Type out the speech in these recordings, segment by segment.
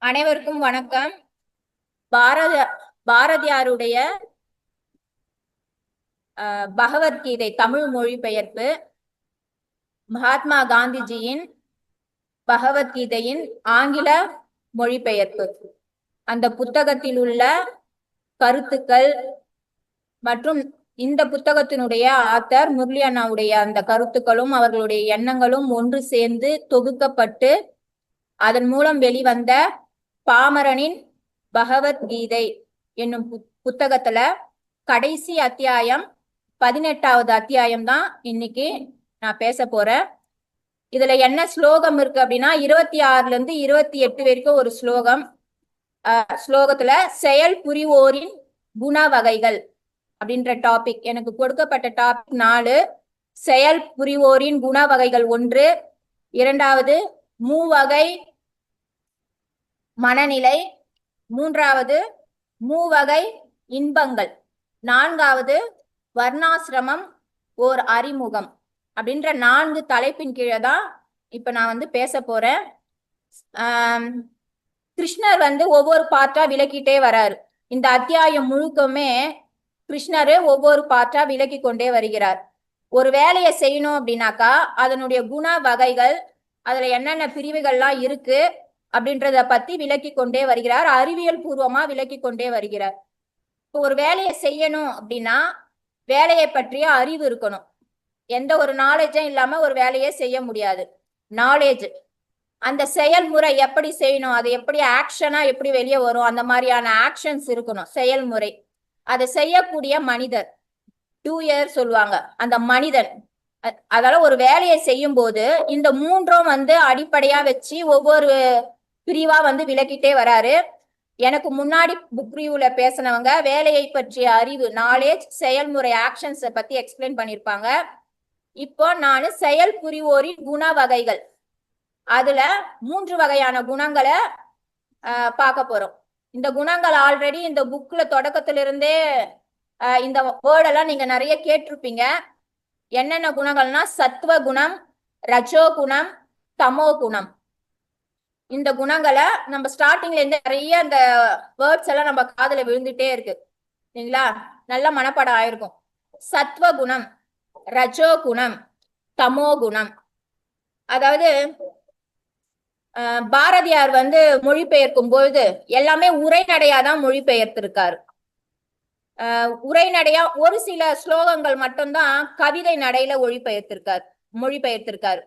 அனைவருக்கும் வணக்கம். பாரத பாரதியாருடைய பகவத்கீதை தமிழ் மொழிபெயர்ப்பு, மகாத்மா காந்திஜியின் பகவத்கீதையின் ஆங்கில மொழிபெயர்ப்பு. அந்த புத்தகத்தில் உள்ள கருத்துக்கள் மற்றும் இந்த புத்தகத்தினுடைய ஆத்தர் முரளி அண்ணாவுடைய அந்த கருத்துக்களும் அவர்களுடைய எண்ணங்களும் ஒன்று சேர்ந்து தொகுக்கப்பட்டு அதன் மூலம் வெளிவந்த பாமரனின் பகவத்கீதை என்னும் புத்தகத்துல கடைசி அத்தியாயம் 18வது அத்தியாயம் தான் இன்னைக்கு நான் பேச போறேன். இதுல என்ன ஸ்லோகம் இருக்கு அப்படின்னா 26ல இருந்து 28 வரைக்கும் ஒரு ஸ்லோகம். ஸ்லோகத்துல செயல் புரிவோரின் குண வகைகள் அப்படின்ற டாபிக். எனக்கு கொடுக்கப்பட்ட டாபிக் 4. செயல் புரிவோரின் குண வகைகள் 1. இரண்டாவது மூவகை மனநிலை. 3வது மூவகை இன்பங்கள். 4வது வர்ணாசிரமம் ஓர் அறிமுகம் அப்படின்ற 4 தலைப்பின் கீழே தான் இப்ப நான் பேச போறேன். கிருஷ்ணர் ஒவ்வொரு பார்ட்டா விளக்கிட்டே வராரு. இந்த அத்தியாயம் முழுக்கமே கிருஷ்ணர் ஒவ்வொரு பார்ட்டா விளக்கி கொண்டே வருகிறார். ஒரு வேலையை செய்யணும் அப்படின்னாக்கா அதனுடைய குண வகைகள், அதுல என்னென்ன பிரிவுகள்லாம் இருக்கு அப்படின்றத பத்தி விளக்கி கொண்டே வருகிறார். அறிவியல் பூர்வமா விளக்கி கொண்டே வருகிறார். இப்போ ஒரு வேலையை செய்யணும் அப்படின்னா வேலையை பற்றிய அறிவு இருக்கணும். எந்த ஒரு நாலேஜும் இல்லாம ஒரு வேலையை செய்ய முடியாது. நாலேஜ், அந்த செயல்முறை எப்படி செய்யணும், அது எப்படி ஆக்ஷனா எப்படி வெளியே வரும், அந்த மாதிரியான ஆக்ஷன்ஸ் இருக்கணும். செயல்முறை, அதை செய்யக்கூடிய மனிதர், டூயர் சொல்லுவாங்க, அந்த மனிதன். அதனால ஒரு வேலையை செய்யும் போது இந்த 3ம் அடிப்படையா வச்சு ஒவ்வொரு பிரிவா விளக்கிட்டே வராரு. எனக்கு முன்னாடி புக் ரிவ்யூல பேசினவங்க வேலையை பற்றிய அறிவு, நாலேஜ், செயல்முறை, ஆக்ஷன்ஸை பத்தி எக்ஸ்பிளைன் பண்ணிருப்பாங்க. இப்போ நான் செயல் புரிவோரின் குண வகைகள், அதுல 3 வகையான குணங்களை பார்க்க போறோம். இந்த குணங்கள் ஆல்ரெடி இந்த புக்ல தொடக்கத்திலிருந்தே இந்த வேர்டெல்லாம் நீங்க நிறைய கேட்டிருப்பீங்க. என்னென்ன குணங்கள்னா சத்துவ குணம், ரஜோ குணம், தமோ குணம். இந்த குணங்களை நம்ம ஸ்டார்டிங்ல இருந்து நிறைய அந்த வேர்ட்ஸ் எல்லாம் நம்ம காதுல விழுந்துட்டே இருக்கு இல்லைங்களா, நல்ல மனப்பாடம் ஆயிருக்கும். சத்துவ குணம், ரஜோ குணம், தமோ குணம். அதாவது பாரதியார் மொழிபெயர்க்கும் பொழுது எல்லாமே உரைநடையாதான் மொழிபெயர்த்திருக்காரு. உரைநடையா ஒரு சில ஸ்லோகங்கள் மட்டும்தான் கவிதை நடையில மொழிபெயர்த்திருக்காரு.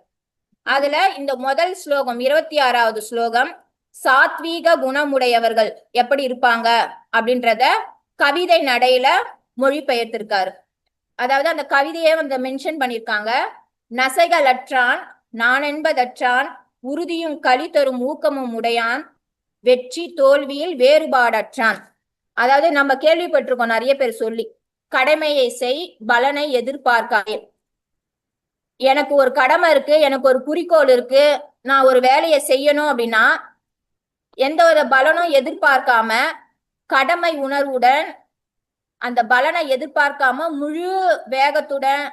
அதுல இந்த முதல் ஸ்லோகம் 26வது ஸ்லோகம், சாத்வீக குணமுடையவர்கள் எப்படி இருப்பாங்க அப்படின்றத கவிதை நடையில மொழிபெயர்த்திருக்காரு. அதாவது அந்த கவிதையை மென்ஷன் பண்ணிருக்காங்க. நசைகளற்றான், நான் என்பதற்றான், உறுதியும் களி தரும் ஊக்கமும் உடையான், வெற்றி தோல்வியில் வேறுபாடற்றான். அதாவது நம்ம கேள்விப்பட்டிருக்கோம் நிறைய பேர் சொல்லி, கடமையை செய் பலனை எதிர்பார்க்காதே. எனக்கு ஒரு கடமை இருக்கு, எனக்கு ஒரு குறிக்கோள் இருக்கு, நான் ஒரு வேலையை செய்யணும் அப்படின்னா எந்த ஒரு பலனும் எதிர்பார்க்காம கடமை உணர்வுடன், அந்த பலனை எதிர்பார்க்காம முழு வேகத்துடன்,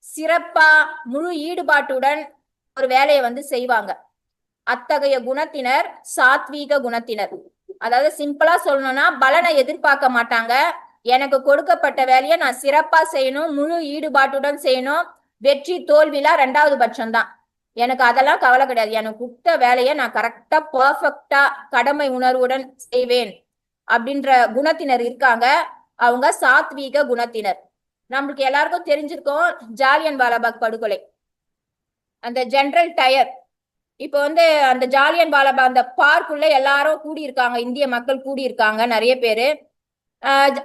சிறப்பா, முழு ஈடுபாட்டுடன் ஒரு வேலையை செய்வாங்க. அத்தகைய குணத்தினர் சாத்வீக குணத்தினர். அதாவது சிம்பிளா சொல்லணும்னா பலனை எதிர்பார்க்க மாட்டாங்க. எனக்கு கொடுக்கப்பட்ட வேலையை நான் சிறப்பா செய்யணும், முழு ஈடுபாட்டுடன் செய்யணும். வெற்றி தோல்வில 2வது பட்சம்தான். எனக்கு அதெல்லாம் கவலை கிடையாது. எனக்கு கொடுத்த வேலையை நான் கரெக்டா பர்ஃபெக்டா கடமை உணர்வுடன் செய்வேன் அப்படின்ற குணத்தினர் இருக்காங்க. அவங்க சாத்வீக குணத்தினர். நம்மளுக்கு எல்லாருக்கும் தெரிஞ்சிருக்கோம் ஜாலியன் வாலாபாக் படுகொலை, அந்த ஜெனரல் டயர். இப்போ அந்த ஜாலியன் வாலாபாக் அந்த பார்க்குள்ள எல்லாரும் கூடியிருக்காங்க, இந்திய மக்கள் கூடியிருக்காங்க நிறைய பேரு.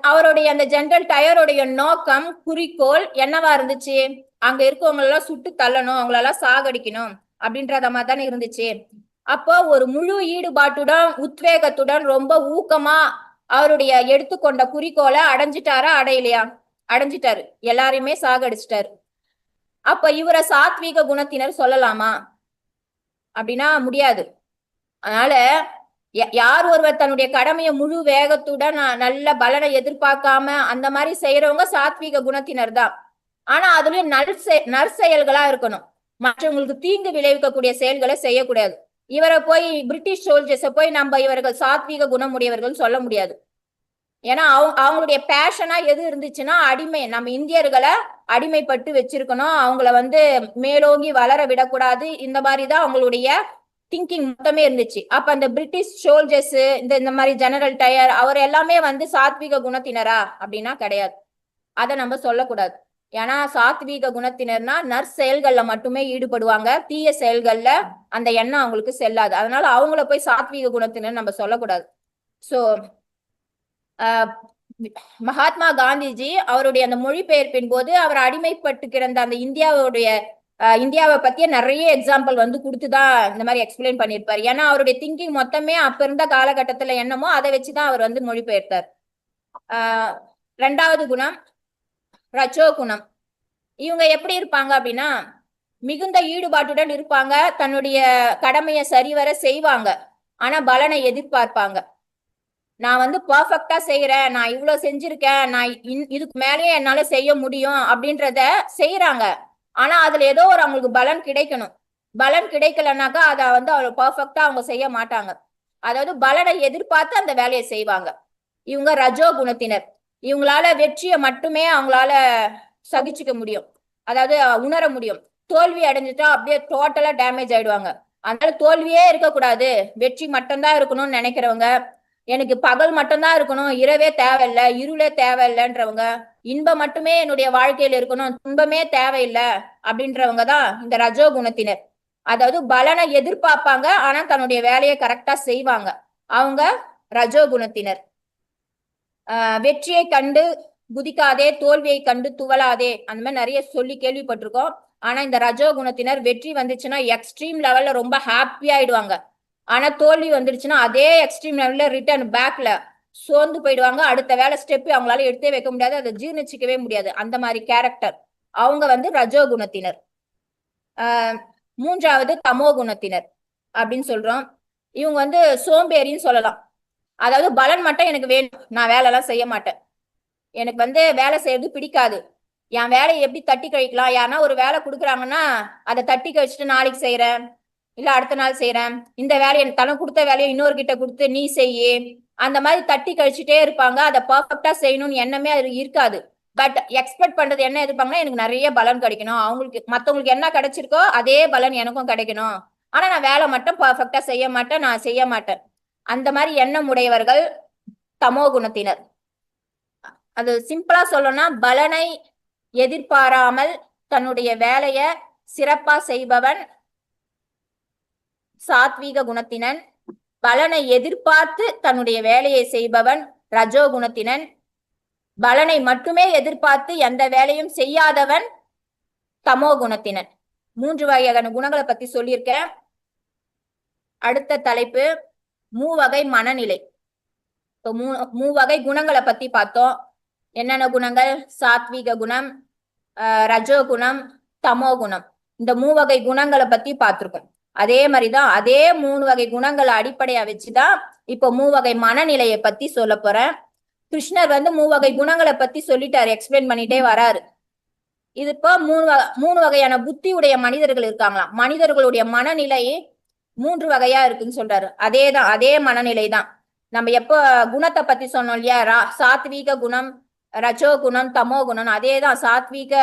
அவருடைய அந்த ஜெனரல் டயருடைய நோக்கம், குறிக்கோள் என்னவா இருந்துச்சு? அங்க இருக்கவங்க எல்லாம் சுட்டு தள்ளணும், அவங்களெல்லாம் சாகடிக்கணும் அப்படின்றத மாதிரி தானே இருந்துச்சு. அப்போ ஒரு முழு ஈடுபாட்டுடன், உத்வேகத்துடன், ரொம்ப ஊக்கமா அவருடைய எடுத்துக்கொண்ட குறிக்கோளை அடைஞ்சிட்டாரா அடையலையா? அடைஞ்சிட்டாரு, எல்லாரையுமே சாகடிச்சிட்டாரு. அப்ப இவரை சாத்வீக குணத்தினர் சொல்லலாமா அப்படின்னா முடியாது. அதனால யார் ஒருவர் தன்னுடைய கடமையை முழு வேகத்துடன் நல்ல பலனை எதிர்பார்க்காம அந்த மாதிரி செய்யறவங்க சாத்வீக குணத்தினர் தான். ஆனா அதுலயும் நற்செயல்களா இருக்கணும். மற்றவங்களுக்கு தீங்கு விளைவிக்கக்கூடிய செயல்களை செய்யக்கூடாது. இவரை போய் பிரிட்டிஷ் சோல்ஜர்ஸை போய் நம்ம இவர்கள் சாத்வீக குணமுடையவர்கள் சொல்ல முடியாது. ஏன்னா அவங்களுடைய பேஷனா எது இருந்துச்சுன்னா அடிமை, நம்ம இந்தியர்களை அடிமைப்பட்டு வச்சிருக்கணும், அவங்கள வந்து மேலோங்கி வளர விடக்கூடாது, இந்த மாதிரிதான் அவங்களுடைய திங்கிங் மொத்தமே இருந்துச்சு. அப்ப அந்த பிரிட்டிஷ் சோல்ஜர்ஸ் இந்த மாதிரி ஜெனரல் டயர் அவர் எல்லாமே வந்து சாத்வீக குணத்தினரா அப்படின்னா கிடையாது. அதை நம்ம சொல்லக்கூடாது. ஏன்னா சாத்வீக குணத்தினர்னா நர்ஸ் செயல்கள்ல மட்டுமே ஈடுபடுவாங்க, தீய செயல்கள்ல அந்த எண்ணம் அவங்களுக்கு செல்லாது. அதனால அவங்கள போய் சாத்வீக குணத்தினர் நம்ம சொல்லக்கூடாது. சோ மகாத்மா காந்திஜி அவருடைய அந்த மொழிபெயர்ப்பின் போது அவர் அடிமைப்பட்டு கிடந்த அந்த இந்தியாவை பத்திய நிறைய எக்ஸாம்பிள் வந்து கொடுத்துதான் இந்த மாதிரி எக்ஸ்பிளைன் பண்ணியிருப்பாரு. ஏன்னா அவருடைய திங்கிங் மொத்தமே அப்ப இருந்த காலகட்டத்துல என்னமோ அதை வச்சுதான் அவர் வந்து மொழிபெயர்த்தார். ரெண்டாவது குணம் ரஜோ குணம். இவங்க எப்படி இருப்பாங்க அப்படின்னா மிகுந்த ஈடுபாட்டுடன் இருப்பாங்க, தன்னுடைய கடமையை சரிவர செய்வாங்க, ஆனா பலனை எதிர்பார்ப்பாங்க. நான் வந்து பர்ஃபெக்டா செய்யறேன், நான் இவ்வளவு செஞ்சிருக்கேன், நான் இதுக்கு மேலேயே என்னால செய்ய முடியும் அப்படின்றத செய்யறாங்க. ஆனா அதுல ஏதோ ஒரு அவங்களுக்கு பலன் கிடைக்கணும். பலன் கிடைக்கலன்னாக்கா அதை வந்து அவ்வளவு பர்ஃபெக்டா அவங்க செய்ய மாட்டாங்க. அதாவது பலனை எதிர்பார்த்து அந்த வேலையை செய்வாங்க. இவங்க ரஜோ குணத்தினர். இவங்களால வெற்றியை மட்டுமே அவங்களால சகிச்சுக்க முடியும், அதாவது உணர முடியும். தோல்வி அடைஞ்சிட்டா அப்படியே டோட்டலா டேமேஜ் ஆயிடுவாங்க. அதனால தோல்வியே இருக்கக்கூடாது, வெற்றி மட்டும்தான் இருக்கணும்னு நினைக்கிறவங்க, எனக்கு பகல் மட்டும்தான் இருக்கணும், இரவே தேவையில்லை, இருளே தேவையில்லைன்றவங்க, இன்பம் மட்டுமே என்னுடைய வாழ்க்கையில இருக்கணும், துன்பமே தேவையில்லை அப்படின்றவங்க தான் இந்த ரஜோ குணத்தினர். அதாவது பலனை எதிர்பார்ப்பாங்க, ஆனா தன்னுடைய வேலையை கரெக்டா செய்வாங்க, அவங்க ரஜோ குணத்தினர். வெற்றியை கண்டு குதிக்காதே, தோல்வியை கண்டு துவளாதே, அந்த மாதிரி நிறைய சொல்லி கேள்விப்பட்டிருக்கோம். ஆனா இந்த ரஜோ குணத்தினர் வெற்றி வந்துச்சுன்னா எக்ஸ்ட்ரீம் லெவல்ல ரொம்ப ஹாப்பி ஆயிடுவாங்க. ஆனா தோல்வி வந்துடுச்சுன்னா அதே எக்ஸ்ட்ரீம் லெவல்ல ரிட்டர்ன் பேக்ல சோர்ந்து போயிடுவாங்க. அடுத்த வேலை ஸ்டெப் அவங்களால எடுத்தே வைக்க முடியாது, அதை ஜீர்ணிச்சிக்கவே முடியாது. அந்த மாதிரி கேரக்டர் அவங்க வந்து ரஜோ குணத்தினர். மூன்றாவது தமோ குணத்தினர் அப்படின்னு சொல்றோம். இவங்க வந்து சோம்பேறின்னு சொல்லலாம். அதாவது பலன் மட்டும் எனக்கு வேணும், நான் வேலை எல்லாம் செய்ய மாட்டேன், எனக்கு வந்து வேலை செய்யறது பிடிக்காது, என் வேலையை எப்படி தட்டி கழிக்கலாம், யாருன்னா ஒரு வேலை கொடுக்குறாங்கன்னா அதை தட்டி கழிச்சுட்டு நாளைக்கு செய்யறேன், இல்ல அடுத்த நாள் செய்யறேன், இந்த வேலையை தனக்கு கொடுத்த வேலையை இன்னொரு கிட்ட கொடுத்து நீ செய்ய, அந்த மாதிரி தட்டி கழிச்சுட்டே இருப்பாங்க. அதை பர்ஃபெக்டா செய்யணும்னு எண்ணமே அது இருக்காது. பட் எக்ஸ்பெக்ட் பண்றது என்ன எதிர்ப்பாங்கன்னா எனக்கு நிறைய பலன் கிடைக்கணும், அவங்களுக்கு மற்றவங்களுக்கு என்ன கிடைச்சிருக்கோ அதே பலன் எனக்கும் கிடைக்கணும், ஆனா நான் வேலை மட்டும் பர்ஃபெக்டா செய்ய மாட்டேன், நான் செய்ய மாட்டேன். அந்த மாதிரி எண்ணம் உடையவர்கள் தமோ குணத்தினர். அது சிம்பிளா சொல்லணும்னா பலனை எதிர்பாராமல் தன்னுடைய வேலையை சிறப்பா செய்பவன் சாத்வீக குணத்தினன். பலனை எதிர்பார்த்து தன்னுடைய வேலையை செய்பவன் ரஜோ குணத்தினன். பலனை மட்டுமே எதிர்பார்த்து எந்த வேலையும் செய்யாதவன் தமோ குணத்தினன். 3 வகையான குணங்களை பத்தி சொல்லியிருக்கேன். அடுத்த தலைப்பு மூவகை மனநிலை. மூவகை குணங்களை பத்தி பார்த்தோம். என்னென்ன குணங்கள்? சாத்வீக குணம், ரஜோ குணம், தமோ குணம். இந்த மூவகை குணங்களை பத்தி பார்த்திருக்கோம். அதே மாதிரிதான் அதே 3 வகை குணங்களை அடிப்படையா வச்சுதான் இப்போ மூவகை மனநிலையை பத்தி சொல்ல போறேன். கிருஷ்ணர் வந்து மூவகை குணங்களை பத்தி சொல்லிட்டாரு, எக்ஸ்பிளைன் பண்ணிட்டே வராரு. இது இப்போ மூணு வகையான புத்தி உடைய மனிதர்கள் இருக்காங்களாம். மனிதர்களுடைய மனநிலை 3 வகையா இருக்குன்னு சொல்றாரு. அதே மனநிலை தான். நம்ம எப்போ குணத்தை பத்தி சொன்னோம் இல்லையா, சாத்வீக குணம், ரஜோ குணம், தமோ குணம், அதேதான். சாத்வீக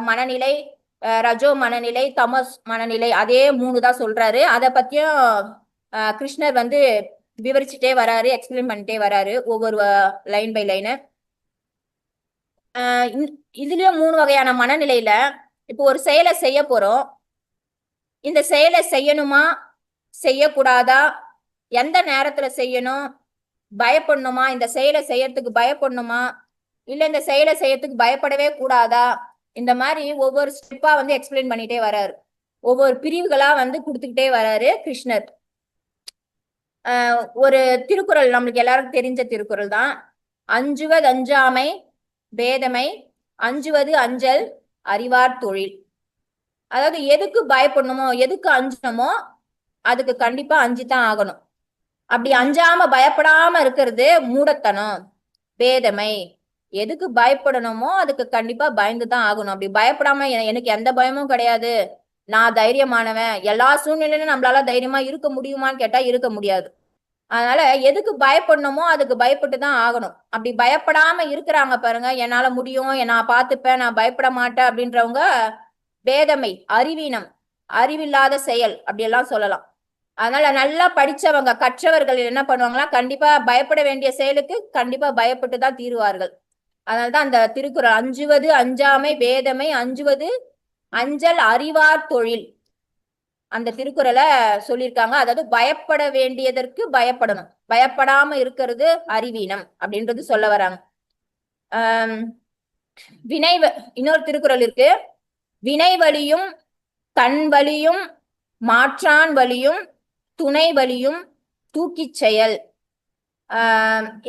மனநிலை, ரஜோ மனநிலை, தமஸ் மனநிலை, அதே 3 தான் சொல்றாரு. அதை பத்தியும் கிருஷ்ணர் வந்து விவரிச்சுட்டே வராரு, எக்ஸ்பிளைன் பண்ணிட்டே வராரு ஒவ்வொரு லைன் பை லைனு. இதுலயும் 3 வகையான மனநிலையில இப்போ ஒரு செயலை செய்ய போறோம். இந்த செயலை செய்யணுமா செய்யக்கூடாதா, எந்த நேரத்துல செய்யணும், பயப்படணுமா, இந்த செயலை செய்யறதுக்கு பயப்படணுமா, இல்ல இந்த செயலை செய்யறதுக்கு பயப்படவே கூடாதா, இந்த மாதிரி ஒவ்வொரு ஸ்டெப்பா வந்து எக்ஸ்பிளைன் பண்ணிட்டே வராரு. ஒவ்வொரு பிரிவுகளா வந்து கொடுத்துக்கிட்டே வராரு கிருஷ்ணர். ஒரு திருக்குறள் நம்மளுக்கு எல்லாருக்கும் தெரிஞ்ச திருக்குறள் தான். அஞ்சுவது அஞ்சாமை பேதமை, அஞ்சுவது அஞ்சல் அறிவார் தொழில். அதாவது எதுக்கு பயப்படணுமோ எதுக்கு அஞ்சணுமோ அதுக்கு கண்டிப்பா அஞ்சுதான் ஆகணும். அப்படி அஞ்சாம பயப்படாம இருக்கிறது மூடத்தனம், பேதமை. எதுக்கு பயப்படணுமோ அதுக்கு கண்டிப்பா பயந்துதான் ஆகணும். அப்படி பயப்படாம எனக்கு எந்த பயமும் கிடையாது, நான் தைரியமானவன், எல்லா சூழ்நிலையிலும் நம்மளால தைரியமா இருக்க முடியுமான்னு கேட்டா இருக்க முடியாது. அதனால எதுக்கு பயப்படணுமோ அதுக்கு பயப்பட்டு தான் ஆகணும். அப்படி பயப்படாம இருக்கிறாங்க பாருங்க, என்னால முடியும், நான் பார்த்துப்பேன், நான் பயப்பட மாட்டேன் அப்படின்றவங்க பேதமை, அறிவீனம், அறிவில்லாத செயல் அப்படியெல்லாம் சொல்லலாம். அதனால நல்லா படிச்சவங்க, கற்றவர்கள் என்ன பண்ணுவாங்களா, கண்டிப்பா பயப்பட வேண்டிய செயலுக்கு கண்டிப்பா பயப்பட்டு தான் தீருவார்கள். அதனாலதான் அந்த திருக்குறள், அஞ்சுவது அஞ்சாமை பேதமை, அஞ்சுவது அஞ்சல் அறிவார் தொழில், அந்த திருக்குறளை சொல்லியிருக்காங்க. அதாவது பயப்பட வேண்டியதற்கு பயப்படணும், பயப்படாம இருக்கிறது அறிவீனம் அப்படின்றது சொல்ல வராங்க. வினை, இன்னொரு திருக்குறள் இருக்கு, வினை வலியும் தன் வலியும் மாற்றான் வலியும் துணை வலியும் தூக்கிச் செயல்.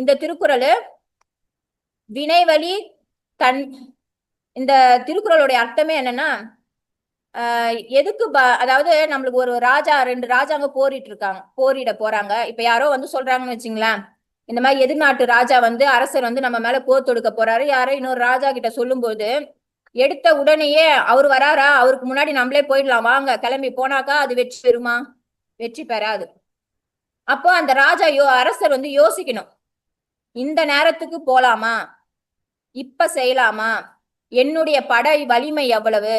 இந்த திருக்குறள் வினைவலி தன், இந்த திருக்குறளுடைய அர்த்தமே என்னன்னா, எதுக்கு அதாவது நம்மளுக்கு ஒரு ராஜா, 2 ராஜாங்க போரிட போறாங்க. இப்ப யாரோ வந்து சொல்றாங்கன்னு வச்சுங்களேன், இந்த மாதிரி எதிர்நாட்டு ராஜா வந்து, அரசர் வந்து நம்ம மேல போர் தொடுக்க போறாரு, யாரோ இன்னொரு ராஜா கிட்ட சொல்லும் போது எடுத்த உடனேயே அவர் வராரா, அவருக்கு முன்னாடி நம்மளே போயிடலாம் வாங்க கிளம்பி போனாக்கா அது வெற்றி பெறுமா? வெற்றி பெறாது. அப்போ அந்த ராஜா அரசர் வந்து யோசிக்கணும், இந்த நேரத்துக்கு போலாமா, இப்ப செய்யலாமா, என்னுடைய படை வலிமை எவ்வளவு,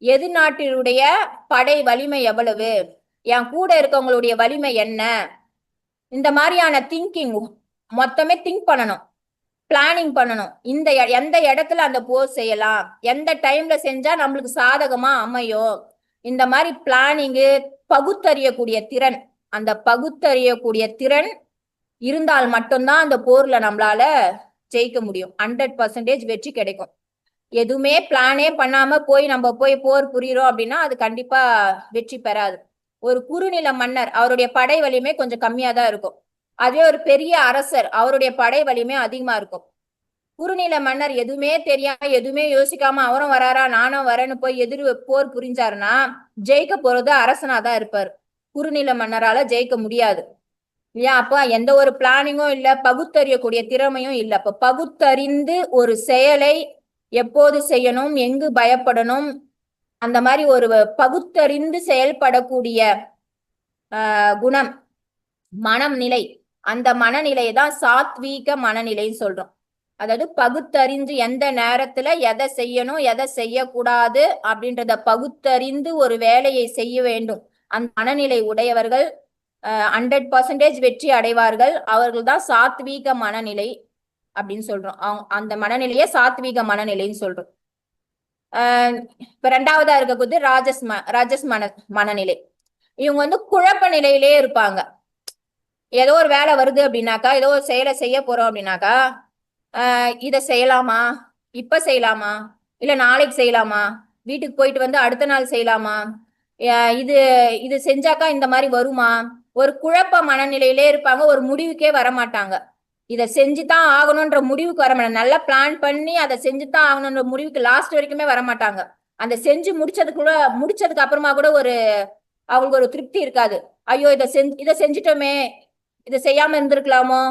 எதிர்நாட்டினுடைய படை வலிமை எவ்வளவு, என் கூட இருக்கவங்களுடைய வலிமை என்ன, இந்த மாதிரியான திங்கிங் மொத்தமே திங்க் பண்ணணும், பிளானிங் பண்ணணும். எந்த இடத்துல அந்த போர் செய்யலாம், எந்த டைம்ல செஞ்சா நம்மளுக்கு சாதகமா அமையும், இந்த மாதிரி பிளானிங்கு, பகுத்தறியக்கூடிய திறன், அந்த பகுத்தறியக்கூடிய திறன் இருந்தால் மட்டும்தான் அந்த போர்ல நம்மளால ஜெயிக்க முடியும். 100% வெற்றி கிடைக்கும். எதுவுமே பிளானே பண்ணாம நம்ம போய் போர் புரியுறோம் அப்படின்னா அது கண்டிப்பா வெற்றி பெறாது. ஒரு குறுநில மன்னர், அவருடைய படை வலிமை கொஞ்சம் கம்மியா தான் இருக்கும். அதே ஒரு பெரிய அரசர், அவருடைய படை வலிமை அதிகமா இருக்கும். குறுநில மன்னர் எதுவுமே தெரியாம எதுவுமே யோசிக்காம அவரும் வராரா நானும் வரேன்னு போய் போர் புரிஞ்சாருன்னா ஜெயிக்க போறது அரசனாதான் இருப்பாரு. குறுநில மன்னரால ஜெயிக்க முடியாது இல்லையா? அப்ப எந்த ஒரு பிளானிங்கும் இல்ல, பகுத்தறியக்கூடிய திறமையும் இல்ல. அப்ப பகுத்தறிந்து ஒரு செயலை எப்போது செய்யணும், எங்கு பயப்படணும், அந்த மாதிரி ஒரு பகுத்தறிந்து செயல்படக்கூடிய குணம், மனம் நிலை, அந்த மனநிலையை தான் சாத்வீக மனநிலைன்னு சொல்றோம். அதாவது பகுத்தறிந்து எந்த நேரத்துல எதை செய்யணும் எதை செய்யக்கூடாது அப்படின்றத பகுத்தறிந்து ஒரு வேலையை செய்ய வேண்டும். அந்த மனநிலை உடையவர்கள் 100% வெற்றி அடைவார்கள். அவர்கள் தான் சாத்வீக மனநிலை அப்படின்னு சொல்றோம். அந்த மனநிலையை சாத்வீக மனநிலைன்னு சொல்றோம். இப்ப 2வதா இருக்கக்கூடிய ராஜஸ் மனநிலை. இவங்க வந்து குழப்ப நிலையிலே இருப்பாங்க. ஏதோ ஒரு வேலை வருது அப்படின்னாக்கா, ஏதோ ஒரு செயலை செய்ய போறோம் அப்படின்னாக்கா, இதை செய்யலாமா, இப்ப செய்யலாமா, இல்ல நாளைக்கு செய்யலாமா, வீட்டுக்கு போயிட்டு வந்து அடுத்த நாள் செய்யலாமா, இது இது செஞ்சாக்கா இந்த மாதிரி வருமா, ஒரு குழப்ப மனநிலையிலே இருப்பாங்க. ஒரு முடிவுக்கே வரமாட்டாங்க. இதை செஞ்சுதான் ஆகணும்ன்ற முடிவுக்கு வர மாட்டாங்க. நல்லா பிளான் பண்ணி அதை செஞ்சுதான் ஆகணும்ன்ற முடிவுக்கு லாஸ்ட் வரைக்குமே வரமாட்டாங்க. அந்த செஞ்சு முடிச்சதுக்கு அப்புறமா கூட அவங்களுக்கு ஒரு திருப்தி இருக்காது. ஐயோ இதை செஞ்சுட்டோமே, இதை செய்யாம இருந்திருக்கலாமோ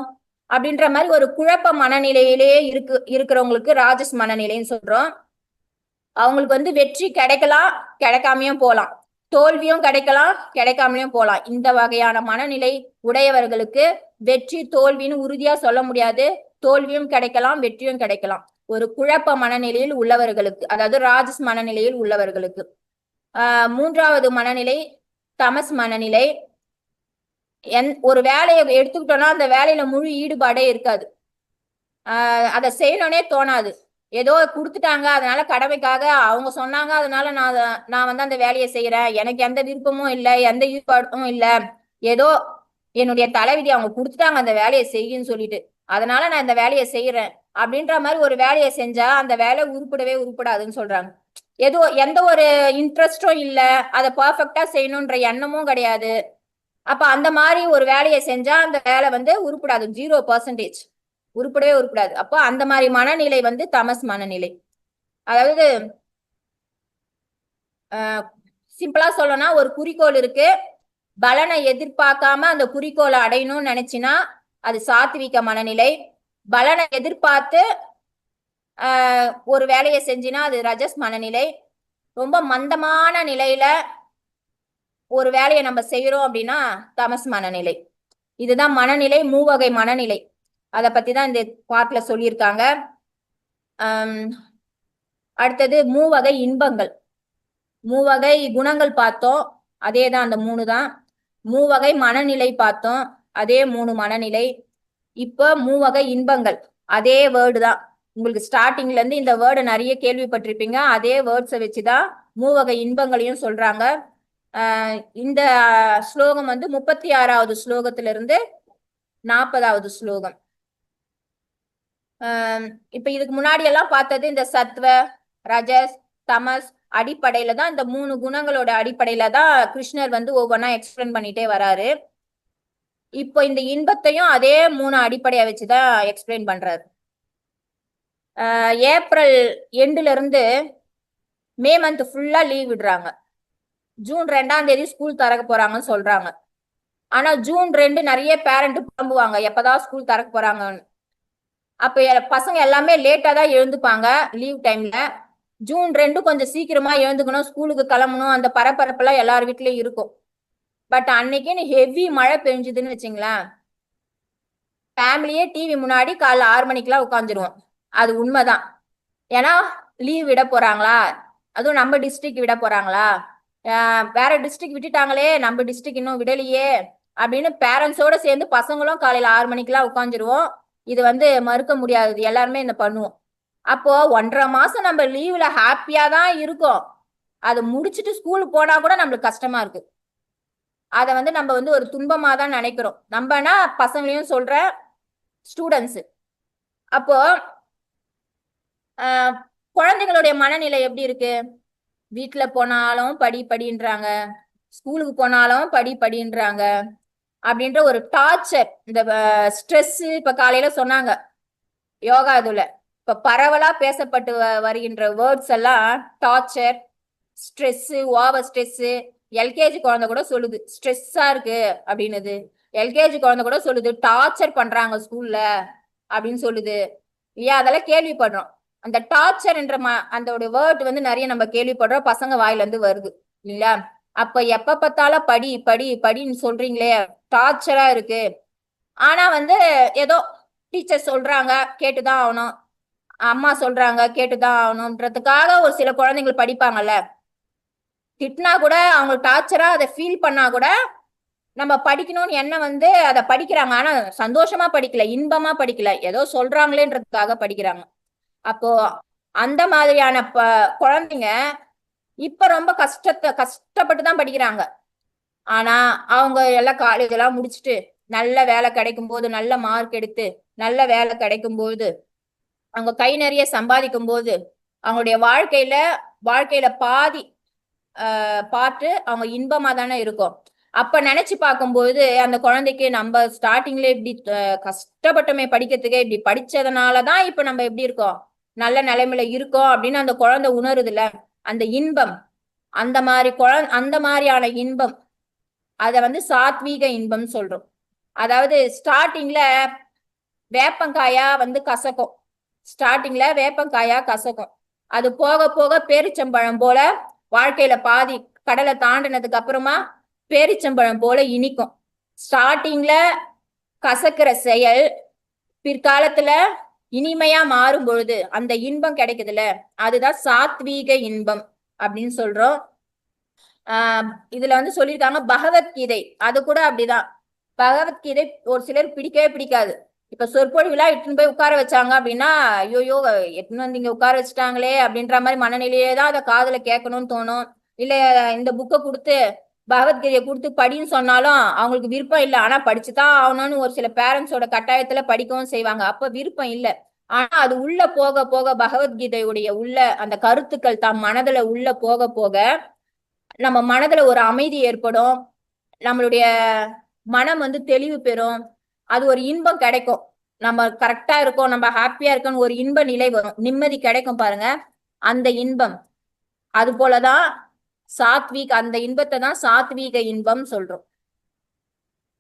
அப்படின்ற மாதிரி ஒரு குழப்ப மனநிலையிலே இருக்கிறவங்களுக்கு ராஜஸ் மனநிலைன்னு சொல்றோம். அவங்களுக்கு வந்து வெற்றி கிடைக்கலாம், கிடைக்காமையும் போலாம், தோல்வியும் கிடைக்கலாம், கிடைக்காமலையும் போலாம். இந்த வகையான மனநிலை உடையவர்களுக்கு வெற்றி தோல்வின்னு உறுதியா சொல்ல முடியாது. தோல்வியும் கிடைக்கலாம், வெற்றியும் கிடைக்கலாம். ஒரு குழப்ப மனநிலையில் உள்ளவர்களுக்கு, அதாவது ராஜஸ் மனநிலையில் உள்ளவர்களுக்கு. 3வது மனநிலை தமஸ் மனநிலை. ஒரு வேலையை எடுத்துக்கிட்டோம்னா அந்த வேலையில முழு ஈடுபாடே இருக்காது. அதை செய்யணும்னே தோணாது. ஏதோ கொடுத்துட்டாங்க, அதனால கடமைக்காக அவங்க சொன்னாங்க, அதனால நான் வந்து அந்த வேலையை செய்யறேன், எனக்கு எந்த விருப்பமும் இல்லை, எந்த ஈடுபாடும் இல்லை, ஏதோ என்னுடைய தலைவிதி அவங்க கொடுத்துட்டாங்க அந்த வேலையை செய்யுன்னு சொல்லிட்டு, அதனால நான் இந்த வேலையை செய்யறேன் அப்படின்ற மாதிரி ஒரு வேலையை செஞ்சா அந்த வேலை உருப்படாதுன்னு சொல்றாங்க. எந்த ஒரு இன்ட்ரெஸ்டும் இல்லை, அதை பர்ஃபெக்டா செய்யணும்ன்ற எண்ணமும் கிடையாது. அப்ப அந்த மாதிரி ஒரு வேலையை செஞ்சா அந்த வேலை வந்து உருப்படாது, 0% உருப்படாது. அப்போ அந்த மாதிரி மனநிலை வந்து தமஸ் மனநிலை. அதாவது சிம்பிளா சொல்லணும்னா, ஒரு குறிக்கோள் இருக்கு, பலனை எதிர்பார்க்காம அந்த குறிக்கோளை அடையணும்னு நினைச்சினா அது சாத்விக மனநிலை. பலனை எதிர்பார்த்து ஒரு வேலையை செஞ்சினா அது ரஜஸ் மனநிலை. ரொம்ப மந்தமான நிலையில ஒரு வேலையை நம்ம செய்யறோம் அப்படின்னா தமஸ் மனநிலை. இதுதான் மனநிலை, மூவகை மனநிலை. அதை பத்தி தான் இந்த பார்ட்ல சொல்லியிருக்காங்க. அடுத்தது மூவகை இன்பங்கள். மூவகை குணங்கள் பார்த்தோம், அதே தான் அந்த 3 தான். மூவகை மனநிலை பார்த்தோம், அதே 3 மனநிலை. இப்ப மூவகை இன்பங்கள், அதே வேர்டு தான். உங்களுக்கு ஸ்டார்டிங்ல இருந்து இந்த வேர்டு நிறைய கேள்விப்பட்டிருப்பீங்க. அதே வேர்ட்ஸை வச்சுதான் மூவகை இன்பங்களையும் சொல்றாங்க. இந்த ஸ்லோகம் வந்து 36வது ஸ்லோகத்திலிருந்து 40வது ஸ்லோகம். இப்ப இதுக்கு முன்னாடி எல்லாம் பார்த்தது இந்த சத்வ, ரஜஸ், தமஸ் அடிப்படையில தான், இந்த 3 குணங்களோட அடிப்படையில தான் கிருஷ்ணர் வந்து ஒவ்வொன்னா எக்ஸ்பிளைன் பண்ணிட்டே வராரு. இப்போ இந்த இன்பத்தையும் அதே 3 அடிப்படையா வச்சுதான் எக்ஸ்பிளைன் பண்றாரு. ஏப்ரல் எண்டுல இருந்து மே மந்த் ஃபுல்லா லீவ் விடுறாங்க. ஜூன் 2ஆம் தேதி ஸ்கூல் திறக்க போறாங்கன்னு சொல்றாங்க. ஆனா ஜூன் 2 நிறைய பேரண்ட் புலம்புவாங்க, எப்பதான் ஸ்கூல் திறக்க போறாங்கன்னு. அப்ப பசங்க எல்லாமே லேட்டா தான் எழுந்துப்பாங்க லீவ் டைம்ல. ஜூன் 2 கொஞ்சம் சீக்கிரமா எழுந்துக்கணும், ஸ்கூலுக்கு கிளம்பணும், அந்த பரபரப்பெல்லாம் எல்லார் வீட்லயும் இருக்கும். பட் அன்னைக்குன்னு ஹெவி மழை பெஞ்சுதுன்னு வச்சுங்களேன், ஃபேமிலியே டிவி முன்னாடி காலைல 6 மணிக்கெல்லாம் உட்காந்துருவோம். அது உண்மைதான். ஏன்னா லீவ் விட போறாங்களா, அதுவும் நம்ம டிஸ்ட்ரிக்ட் விட போறாங்களா, வேற டிஸ்ட்ரிக்ட் விட்டுட்டாங்களே, நம்ம டிஸ்ட்ரிக்ட் இன்னும் விடலையே அப்படின்னு பேரண்ட்ஸோட சேர்ந்து பசங்களும் காலையில 6 மணிக்கெல்லாம் உட்காந்துருவோம். இது வந்து மறுக்க முடியாதது, எல்லாருமே இந்த பண்ணுவோம். அப்போ 1.5 மாசம் நம்ம லீவ்ல ஹாப்பியா தான் இருக்கோம். அது முடிச்சுட்டு ஸ்கூலுக்கு போனா கூட நம்மளுக்கு கஷ்டமா இருக்கு. அதை வந்து நம்ம வந்து ஒரு துன்பமா தான் நினைக்கிறோம். நம்மனா பசங்களையும் சொல்ற ஸ்டூடெண்ட்ஸ். அப்போ குழந்தைங்களுடைய மனநிலை எப்படி இருக்கு? வீட்டுல போனாலும் படி படின்றாங்க, ஸ்கூலுக்கு போனாலும் படி படின்றாங்க அப்படின்ற ஒரு டார்ச்சர், இந்த ஸ்ட்ரெஸ். இப்ப காலையில சொன்னாங்க யோகா இதுல, இப்ப பரவலா பேசப்பட்டு வருகின்ற வேர்ட்ஸ் எல்லாம் torture, stress, over stress. LKG குழந்தை கூட சொல்லுது ஸ்ட்ரெஸ்ஸா இருக்கு அப்படின்னுது. எல்கேஜி குழந்தை கூட சொல்லுது டார்ச்சர் பண்றாங்க ஸ்கூல்ல அப்படின்னு சொல்லுது. இல்லையா? அதெல்லாம் கேள்விப்படுறோம். அந்த டார்ச்சர் என்ற அந்த வேர்ட் வந்து நிறைய நம்ம கேள்விப்படுறோம், பசங்க வாயில இருந்து வருது இல்லையா? அப்ப எப்ப பார்த்தாலும் படி படி படின்னு சொல்றீங்களே, டார்ச்சரா இருக்கு. ஆனா வந்து ஏதோ டீச்சர் சொல்றாங்க கேட்டுதான் ஆகணும், அம்மா சொல்றாங்க கேட்டுதான் ஆகணும்ன்றதுக்காக ஒரு சில குழந்தைகள் படிப்பாங்கல்ல. திட்டினா கூட அவங்க டார்ச்சரா அதை ஃபீல் பண்ணா கூட நம்ம படிக்கணும்னு எண்ணம் வந்து அதை படிக்கிறாங்க. ஆனா சந்தோஷமா படிக்கல, இன்பமா படிக்கல, ஏதோ சொல்றாங்களேன்றதுக்காக படிக்கிறாங்க. அப்போ அந்த மாதிரியான குழந்தைங்க இப்ப ரொம்ப கஷ்டப்பட்டு தான் படிக்கிறாங்க. ஆனா அவங்க எல்லாம் காலேஜ் எல்லாம் முடிச்சுட்டு நல்ல வேலை கிடைக்கும் போது, நல்ல மார்க் எடுத்து நல்ல வேலை கிடைக்கும் போது, அவங்க கை நிறைய சம்பாதிக்கும் போது, அவங்களுடைய வாழ்க்கையில பாதி பார்த்து அவங்க இன்பமா தானே இருக்கும். அப்ப நினைச்சு பார்க்கும்போது அந்த குழந்தைக்கு நம்ம ஸ்டார்டிங்ல இப்படி கஷ்டப்பட்டோமே படிக்கிறதுக்கே, இப்படி படிச்சதுனாலதான் இப்ப நம்ம எப்படி இருக்கோம், நல்ல நிலைமையில இருக்கோம் அப்படின்னு அந்த குழந்தை உணருதுல. அந்த இன்பம், அந்த மாதிரியான இன்பம், அத வந்து சாத்வீக இன்பம் சொல்றோம். அதாவது ஸ்டார்டிங்ல வேப்பங்காயா வந்து கசக்கும், ஸ்டார்டிங்ல வேப்பங்காயா கசக்கும். அது போக போக பேரிச்சம்பழம் போல வாழ்க்கையில பாதி கடலை தாண்டினதுக்கு அப்புறமா பேரிச்சம்பழம் போல இனிக்கும். ஸ்டார்டிங்ல கசக்கிற செயல் பிற்காலத்துல இனிமையா மாறும் பொழுது அந்த இன்பம் கிடைக்குதுல, அதுதான் சாத்வீக இன்பம் அப்படின்னு சொல்றோம். இதுல வந்து சொல்லியிருக்காங்க பகவத்கீதை, அது கூட அப்படிதான். பகவத்கீதை ஒரு சிலர் பிடிக்கவே பிடிக்காது. இப்ப சொற்பொழிவுலா இட்டுன்னு போய் உட்கார வச்சாங்க அப்படின்னா, ஐயோயோ எட்டுன்னு வந்து இங்க உட்கார வச்சுட்டாங்களே அப்படின்ற மாதிரி மனநிலையே தான் அதை காதுல கேட்கணும்னு தோணும். இல்ல இந்த புக்கை கொடுத்து பகவத்கீதையை கொடுத்து படின்னு சொன்னாலும் அவங்களுக்கு விருப்பம் இல்லை. ஆனா படிச்சுதான் ஆகணும்னு ஒரு சில பேரண்ட்ஸோட கட்டாயத்துல படிக்கவும் செய்வாங்க. அப்ப விருப்பம் இல்லை. ஆனா அது உள்ள போக போக பகவத்கீதையுடைய உள்ள அந்த கருத்துக்கள் தம் மனதுல உள்ள போக போக நம்ம மனதுல ஒரு அமைதி ஏற்படும், நம்மளுடைய மனம் வந்து தெளிவு பெறும், அது ஒரு இன்பம் கிடைக்கும். நம்ம கரெக்டா இருக்கோம், நம்ம ஹாப்பியா இருக்கோம்னு ஒரு இன்ப நிலை வரும், நிம்மதி கிடைக்கும் பாருங்க, அந்த இன்பம். அது போலதான் சாத்வீக், அந்த இன்பத்தை தான் சாத்வீக இன்பம் சொல்றோம்.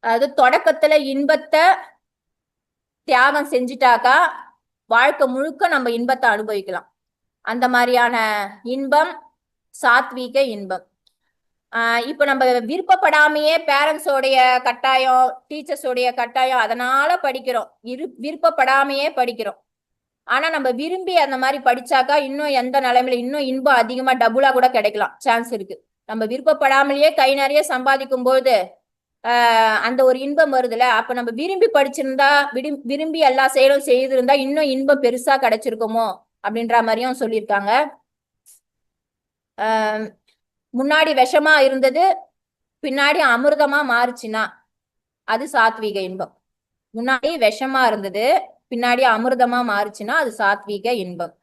அது தொடக்கத்துல இன்பத்தை தியாகம் செஞ்சுட்டாக்கா வாழ்க்கை முழுக்க நம்ம இன்பத்தை அனுபவிக்கலாம். அந்த மாதிரியான இன்பம் சாத்வீக இன்பம். இப்ப நம்ம விருப்பப்படாமையே பேரண்ட்ஸோடைய கட்டாயம், டீச்சர்ஸோடைய கட்டாயம், அதனால படிக்கிறோம். விருப்பப்படாமையே படிக்கிறோம். ஆனா நம்ம விரும்பி அந்த மாதிரி படிச்சாக்கா இன்னும் எந்த நிலைமையில இன்னும் இன்பம் அதிகமா டபுளா கூட கிடைக்கலாம் சான்ஸ் இருக்கு. நம்ம விருப்பப்படாமலேயே கை நிறைய சம்பாதிக்கும் போது அந்த ஒரு இன்பம் வருதுல, அப்ப நம்ம விரும்பி படிச்சிருந்தா, விரும்பி எல்லா செயலும் செய்திருந்தா இன்னும் இன்பம் பெருசா கிடைச்சிருக்குமோ அப்படின்ற மாதிரியும் சொல்லியிருக்காங்க. முன்னாடி விஷமா இருந்தது பின்னாடி அமிர்தமா மாறுச்சுன்னா அது சாத்வீக இன்பம். முன்னாடி விஷமா இருந்தது பின்னாடி அமிர்தமா மாறுச்சுன்னா அது சாத்வீக இன்பம்.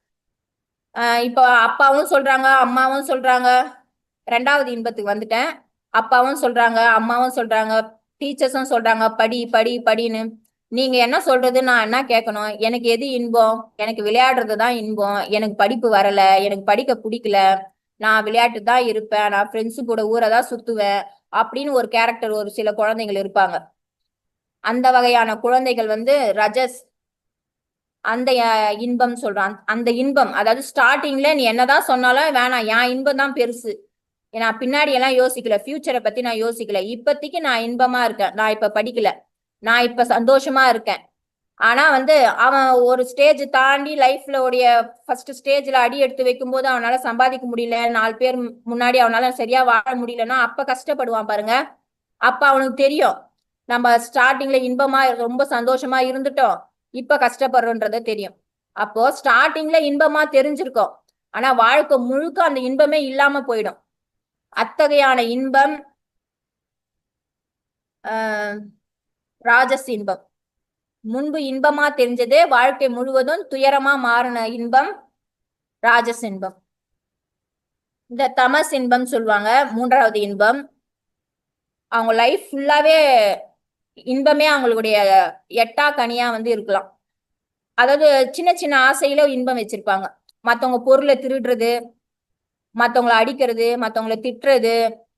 இப்போ அப்பாவும் சொல்றாங்க அம்மாவும் சொல்றாங்க. ரெண்டாவது இன்பத்துக்கு வந்துட்டேன். அப்பாவும் சொல்றாங்க அம்மாவும் சொல்றாங்க டீச்சர்ஸும் சொல்றாங்க படி படி படின்னு. நீங்க என்ன சொல்றது, நான் என்ன கேட்கணும்? எனக்கு எது இன்பம்? எனக்கு விளையாடுறது தான் இன்பம். எனக்கு படிப்பு வரல, எனக்கு படிக்க பிடிக்கல, நான் விளையாட்டு தான் இருப்பேன், நான் ஃப்ரெண்ட்ஸு கூட ஊரை தான் சுத்துவேன் அப்படின்னு ஒரு கேரக்டர் ஒரு சில குழந்தைகள் இருப்பாங்க. அந்த வகையான குழந்தைகள் ரஜஸ் அந்த இன்பம் சொல்றான். அந்த இன்பம் அதாவது ஸ்டார்டிங்ல நீ என்னதான் சொன்னாலும் வேணாம், என் இன்பம் தான் பெருசு, நான் பின்னாடி எல்லாம் யோசிக்கல, ஃபியூச்சரை பத்தி நான் யோசிக்கல, இப்பத்திக்கு நான் இன்பமா இருக்கேன், நான் இப்ப படிக்கல, நான் இப்ப சந்தோஷமா இருக்கேன். ஆனா அவன் ஒரு ஸ்டேஜ் தாண்டி லைஃப்ல உடைய ஃபர்ஸ்ட் ஸ்டேஜ்ல அடி எடுத்து வைக்கும் போது அவனால சம்பாதிக்க முடியல, 4 பேர் முன்னாடி அவனால சரியா வாழ முடியலன்னா அப்ப கஷ்டப்படுவான் பாருங்க. அப்ப அவனுக்கு தெரியும் நம்ம ஸ்டார்டிங்ல இன்பமா ரொம்ப சந்தோஷமா இருந்துட்டோம், இப்ப கஷ்டப்படுறோன்றது தெரியும். அப்போ ஸ்டார்டிங்ல இன்பமா தெரிஞ்சிருக்கோம், ஆனா வாழ்க்கை முழுக்க அந்த இன்பமே இல்லாம போயிடும். அத்தகையான இன்பம் ராஜஸ் இன்பம். முன்பு இன்பமா தெரிஞ்சது வாழ்க்கை முழுவதும் துயரமா மாறின இன்பம் ராஜஸ் இன்பம். இந்த தமஸ் இன்பம் சொல்லுவாங்க மூன்றாவது இன்பம். அவங்க லைஃப் ஃபுல்லாவே இன்பமே அவங்களுடைய எட்டா கனியா இருக்கலாம். அதாவது சின்ன சின்ன ஆசையில இன்பம் வச்சிருப்பாங்க. மத்தவங்க பொருளை திருடுறது, மத்தவங்களை அடிக்கிறது, மத்தவங்களை திட்டுறது,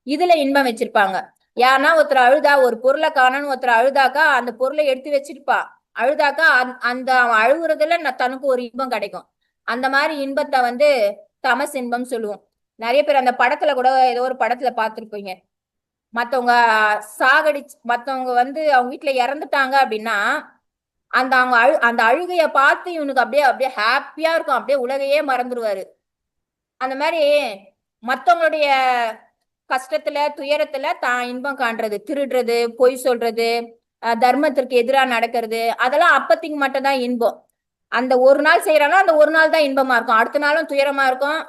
இதுல இன்பம் வச்சிருப்பாங்க. யாருன்னா ஒருத்தர் அழுதா, ஒரு பொருளை காணன்னு ஒருத்தர் அழுதாக்கா அந்த பொருளை எடுத்து வச்சிருப்பா, அழுதாக்கா அந்த அவன் அழுகுறதுல தனக்கு ஒரு இன்பம் கிடைக்கும். அந்த மாதிரி இன்பத்தை தமஸ் இன்பம் சொல்லுவோம். நிறைய பேர் அந்த படத்துல கூட ஏதோ ஒரு படத்துல பார்த்திருப்பீங்க, மத்தவங்க மத்தவங்க அவங்க வீட்டுல இறந்துட்டாங்க அப்படின்னா அந்த அழுகைய பார்த்து இவனுக்கு அப்படியே அப்படியே ஹாப்பியா இருக்கும், அப்படியே உலகையே மறந்துடுவாரு. அந்த மாதிரி மத்தவங்களுடைய கஷ்டத்துல துயரத்துல தான் இன்பம் காண்றது, திருடுறது, பொய் சொல்றது, தர்மத்திற்கு எதிராக நடக்கிறது, அதெல்லாம் அப்பத்திக்கு மட்டும் தான் இன்பம். அந்த ஒரு நாள் செய்யறாங்கன்னா அந்த ஒரு நாள் தான் இன்பமா இருக்கும், அடுத்த நாளும் துயரமா இருக்கும்,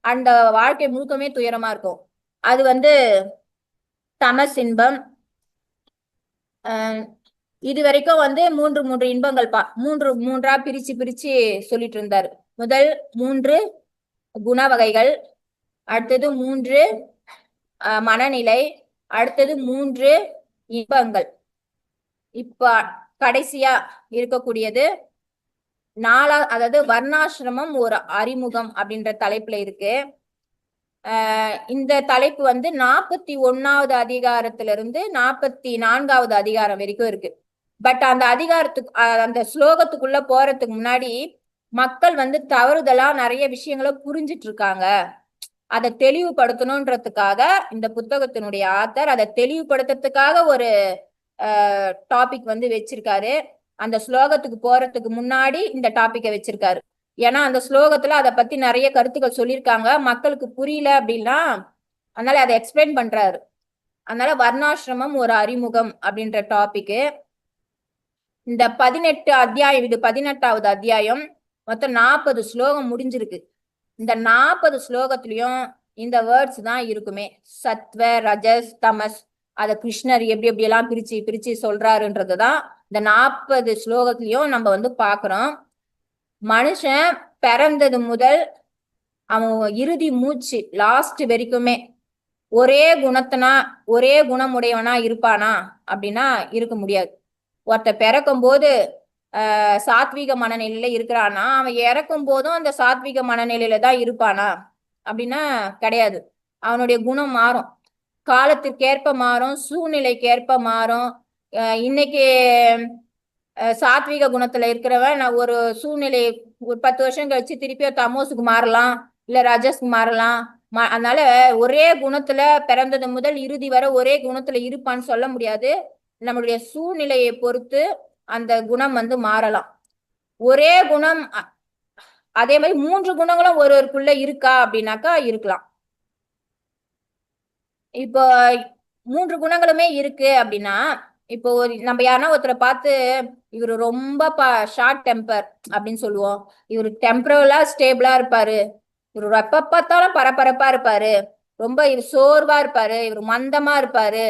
அந்த வாழ்க்கை முழுக்கமே துயரமா இருக்கும். அது தமஸ் இன்பம். இது வரைக்கும் மூன்று மூன்று இன்பங்கள் மூன்றா பிரிச்சு பிரிச்சு சொல்லிட்டு இருந்தாரு. முதல் 3 குண வகைகள், அடுத்தது 3 மனநிலை, அடுத்தது 3 இன்பங்கள். இப்ப கடைசியா இருக்கக்கூடியது அதாவது வர்ணாசிரமம் ஒரு அறிமுகம் அப்படின்ற தலைப்புல இருக்கு. இந்த தலைப்பு 41வது அதிகாரத்திலிருந்து 44வது அதிகாரம் வரைக்கும் இருக்கு. பட் அந்த அதிகாரத்துக்கு அந்த ஸ்லோகத்துக்குள்ள போறதுக்கு முன்னாடி மக்கள் தவறுதலா நிறைய விஷயங்களை புரிஞ்சிட்டு இருக்காங்க, அதை தெளிவுபடுத்தணும்ன்றதுக்காக இந்த புத்தகத்தினுடைய ஆத்தர் அதை தெளிவுபடுத்துறதுக்காக ஒரு டாபிக் வச்சிருக்காரு. அந்த ஸ்லோகத்துக்கு போறதுக்கு முன்னாடி இந்த டாபிக்கை வச்சிருக்காரு. ஏன்னா அந்த ஸ்லோகத்துல அதை பத்தி நிறைய கருத்துக்கள் சொல்லியிருக்காங்க, மக்களுக்கு புரியல அப்படின்னா அதனால அதை எக்ஸ்பிளைன் பண்றாரு. அதனால வர்ணாசிரமம் ஒரு அறிமுகம் அப்படின்ற டாபிக். இந்த 18 அத்தியாயம், இது 18வது அத்தியாயம், மொத்தம் 40 ஸ்லோகம் முடிஞ்சிருக்கு. இந்த 40 ஸ்லோகத்திலயும் இந்த வேர்ட்ஸ் தான் இருக்குமே, சத்வ ரஜஸ் தமஸ். அதை கிருஷ்ணர் எப்படி எப்படி எல்லாம் பிரிச்சு பிரிச்சு சொல்றாருன்றதுதான் இந்த 40 ஸ்லோகத்திலயும் நம்ம பாக்குறோம். மனுஷன் பிறந்தது முதல் அவன் இறுதி மூச்சு லாஸ்ட் வரைக்குமே ஒரே குணமுடையவனா இருப்பானா அப்படின்னா இருக்க முடியாது. ஒருத்த பிறக்கும் போது சாத்வீக மனநிலையில இருக்கிறானா அவன் இறக்கும் போதும் அந்த சாத்வீக மனநிலையில தான் இருப்பானா அப்படின்னா கிடையாது. அவனுடைய குணம் மாறும், காலத்திற்கேற்ப மாறும், சூழ்நிலைக்கேற்ப மாறும். இன்னைக்கு சாத்வீக குணத்துல இருக்கிறவன் நான் ஒரு சூழ்நிலை ஒரு 10 வருஷம் கழிச்சு திருப்பி தமோஸுக்கு மாறலாம், இல்ல ரஜஸ்க்கு மாறலாம், அதனால ஒரே குணத்துல பிறந்தது முதல் இறுதி வரை ஒரே குணத்துல இருப்பான்னு சொல்ல முடியாது. நம்மளுடைய சூழ்நிலையை பொறுத்து அந்த குணம் வந்து மாறலாம். ஒரே குணம் அதே மாதிரி 3 குணங்களும் ஒருவருக்குள்ள இருக்கா அப்படின்னாக்கா இருக்கலாம். இப்போ 3 குணங்களுமே இருக்கு அப்படின்னா, இப்போ நம்ம யாருன்னா ஒருத்தரை பார்த்து இவரு ரொம்ப ஷார்ட் டெம்பர் அப்படின்னு சொல்லுவோம். இவரு டெம்பரலா ஸ்டேபிளா இருப்பாரு, இவரு எப்ப பார்த்தாலும் பரபரப்பா இருப்பாரு, ரொம்ப இவர் சோர்வா இருப்பாரு, இவர் மந்தமா இருப்பாரு,